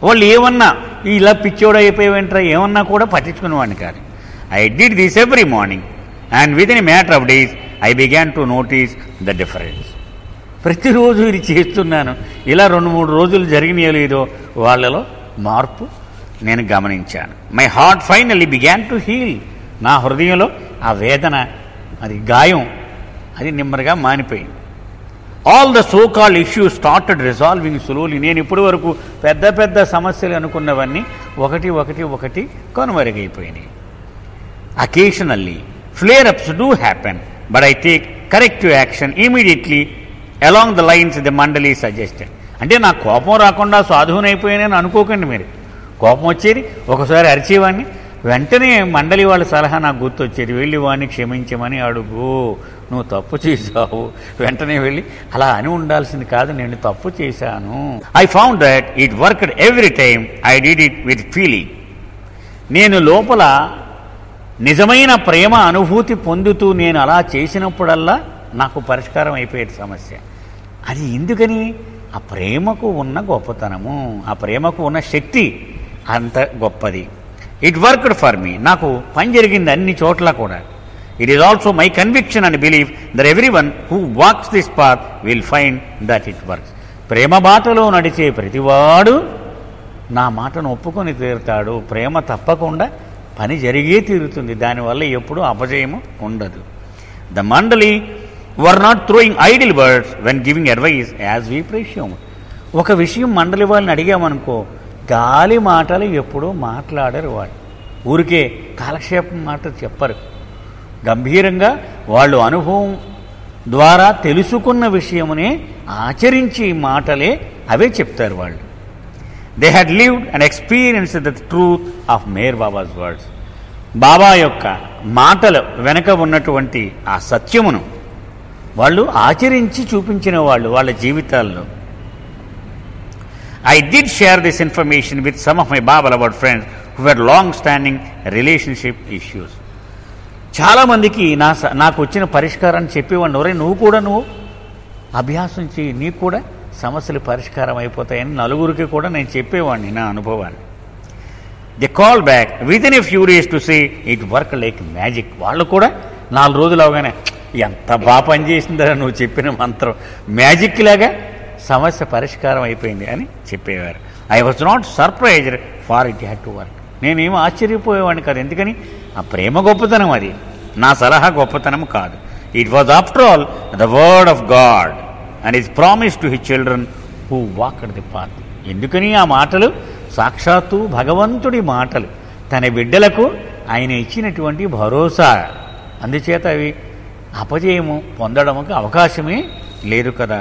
వాళ్ళు ఏమన్నా ఇలా పిచ్చోడు అయిపోయేంట్రా ఏమన్నా కూడా పట్టించుకునేవాడిని కాదు. I did this every morning and with in a matter of days I began to notice the difference. ప్రతిరోజు ఇది చేస్తున్నాను. ఇలా 2-3 రోజులు జరిగినాయో లేదో వాళ్ళలో మార్పు నేను గమనించాను. My heart finally began to heal. నా హృదయంలో ఆ వేదన, అది గాయం, అది నెమ్మదిగా మానిపోయింది. All the so called issues started resolving slowly. నేను ఇప్పటి వరకు పెద్ద పెద్ద సమస్యలు అనుకున్నవన్నీ ఒకటి ఒకటి ఒకటి కనుమరుగైపోయినాయి. Occasionally flare ups do happen, but I take corrective action immediately along the lines the Mandali suggested. అంటే నాకు కోపం రాకుండా సాధువునైపోయానని అనుకోకండి మీరు. కోపం వచ్చేది, ఒకసారి అరిచేవాడిని, వెంటనే మండలి వాళ్ళ సలహా నాకు గుర్తొచ్చేది, వెళ్ళి వాడిని క్షమించమని అడుగు, నువ్వు తప్పు చేశావు. వెంటనే వెళ్ళి అలా అని ఉండాల్సింది కాదు, నేను తప్పు చేశాను. I found that it worked every time I did it with feeling. నేను లోపల నిజమైన ప్రేమ అనుభూతి పొందుతూ నేను అలా చేసినప్పుడల్లా నాకు పరిష్కారం అయిపోయేది సమస్య. అది ఎందుకని? ఆ ప్రేమకు ఉన్న గొప్పతనము, ఆ ప్రేమకు ఉన్న శక్తి అంత గొప్పది. ఇట్ వర్క్డ్ ఫర్ మీ, నాకు పని జరిగింది అన్ని చోట్ల కూడా. It is also my conviction and belief that every one who walks this path will find that it works. ప్రేమ బాటలో నడిచే ప్రతివాడు నా మాటను ఒప్పుకొని తీరుతాడు. ప్రేమ తప్పకుండా పని జరిగే తీరుతుంది, దానివల్ల ఎప్పుడూ అపజయము ఉండదు. The Mandali were not throwing idle words when giving advice as we presume. ఒక విషయం మండలి వాళ్ళని అడిగామనుకో, గాలి మాటలు ఎప్పుడూ మాట్లాడరు. వాళ్ళు ఊరికే కాలక్షేపం మాట చెప్పరు. గంభీరంగా వాళ్ళు అనుభవం ద్వారా తెలుసుకున్న విషయమునే ఆచరించి మాటలే అవే చెప్తారు వాళ్ళు. They had lived and experienced the truth of Meher Baba's words. Baba యొక్క మాటలు వెనక ఉన్నటువంటి ఆ సత్యమును వాళ్ళు ఆచరించి చూపించిన వాళ్ళు వాళ్ళ జీవితాల్లో. I did share this information with some of my Baba loved friends who had long-standing relationship issues. చాలామందికి నాకు వచ్చిన పరిష్కారాన్ని చెప్పేవాడిని. ఒరే నువ్వు అభ్యాసం చేయి, నీకు కూడా సమస్యలు పరిష్కారం అయిపోతాయని నలుగురికి కూడా నేను చెప్పేవాడిని నా అనుభవాన్ని. They call back with in a few days to say it work like magic. వాళ్ళు కూడా 4 రోజులు అవగానే ఎంత బాగా పనిచేసిందా నువ్వు చెప్పిన మంత్రం, మ్యాజిక్ లాగా సమస్య పరిష్కారం అయిపోయింది అని చెప్పేవారు. I was not surprised for it had to work. నేనేమో ఆశ్చర్యపోయేవాడిని కాదు, ఎందుకని ఆ ప్రేమ గొప్పతనం, అది నా సలహా గొప్పతనం కాదు. It was after all the word of God and his promise to his children who walked the path. ఎందుకని ఆ మాటలు సాక్షాత్తు భగవంతుడి మాటలు, తన బిడ్డలకు ఆయన ఇచ్చినటువంటి భరోసా. అందుచేత అవి అపజయము పొందడానికి అవకాశమే లేదు కదా.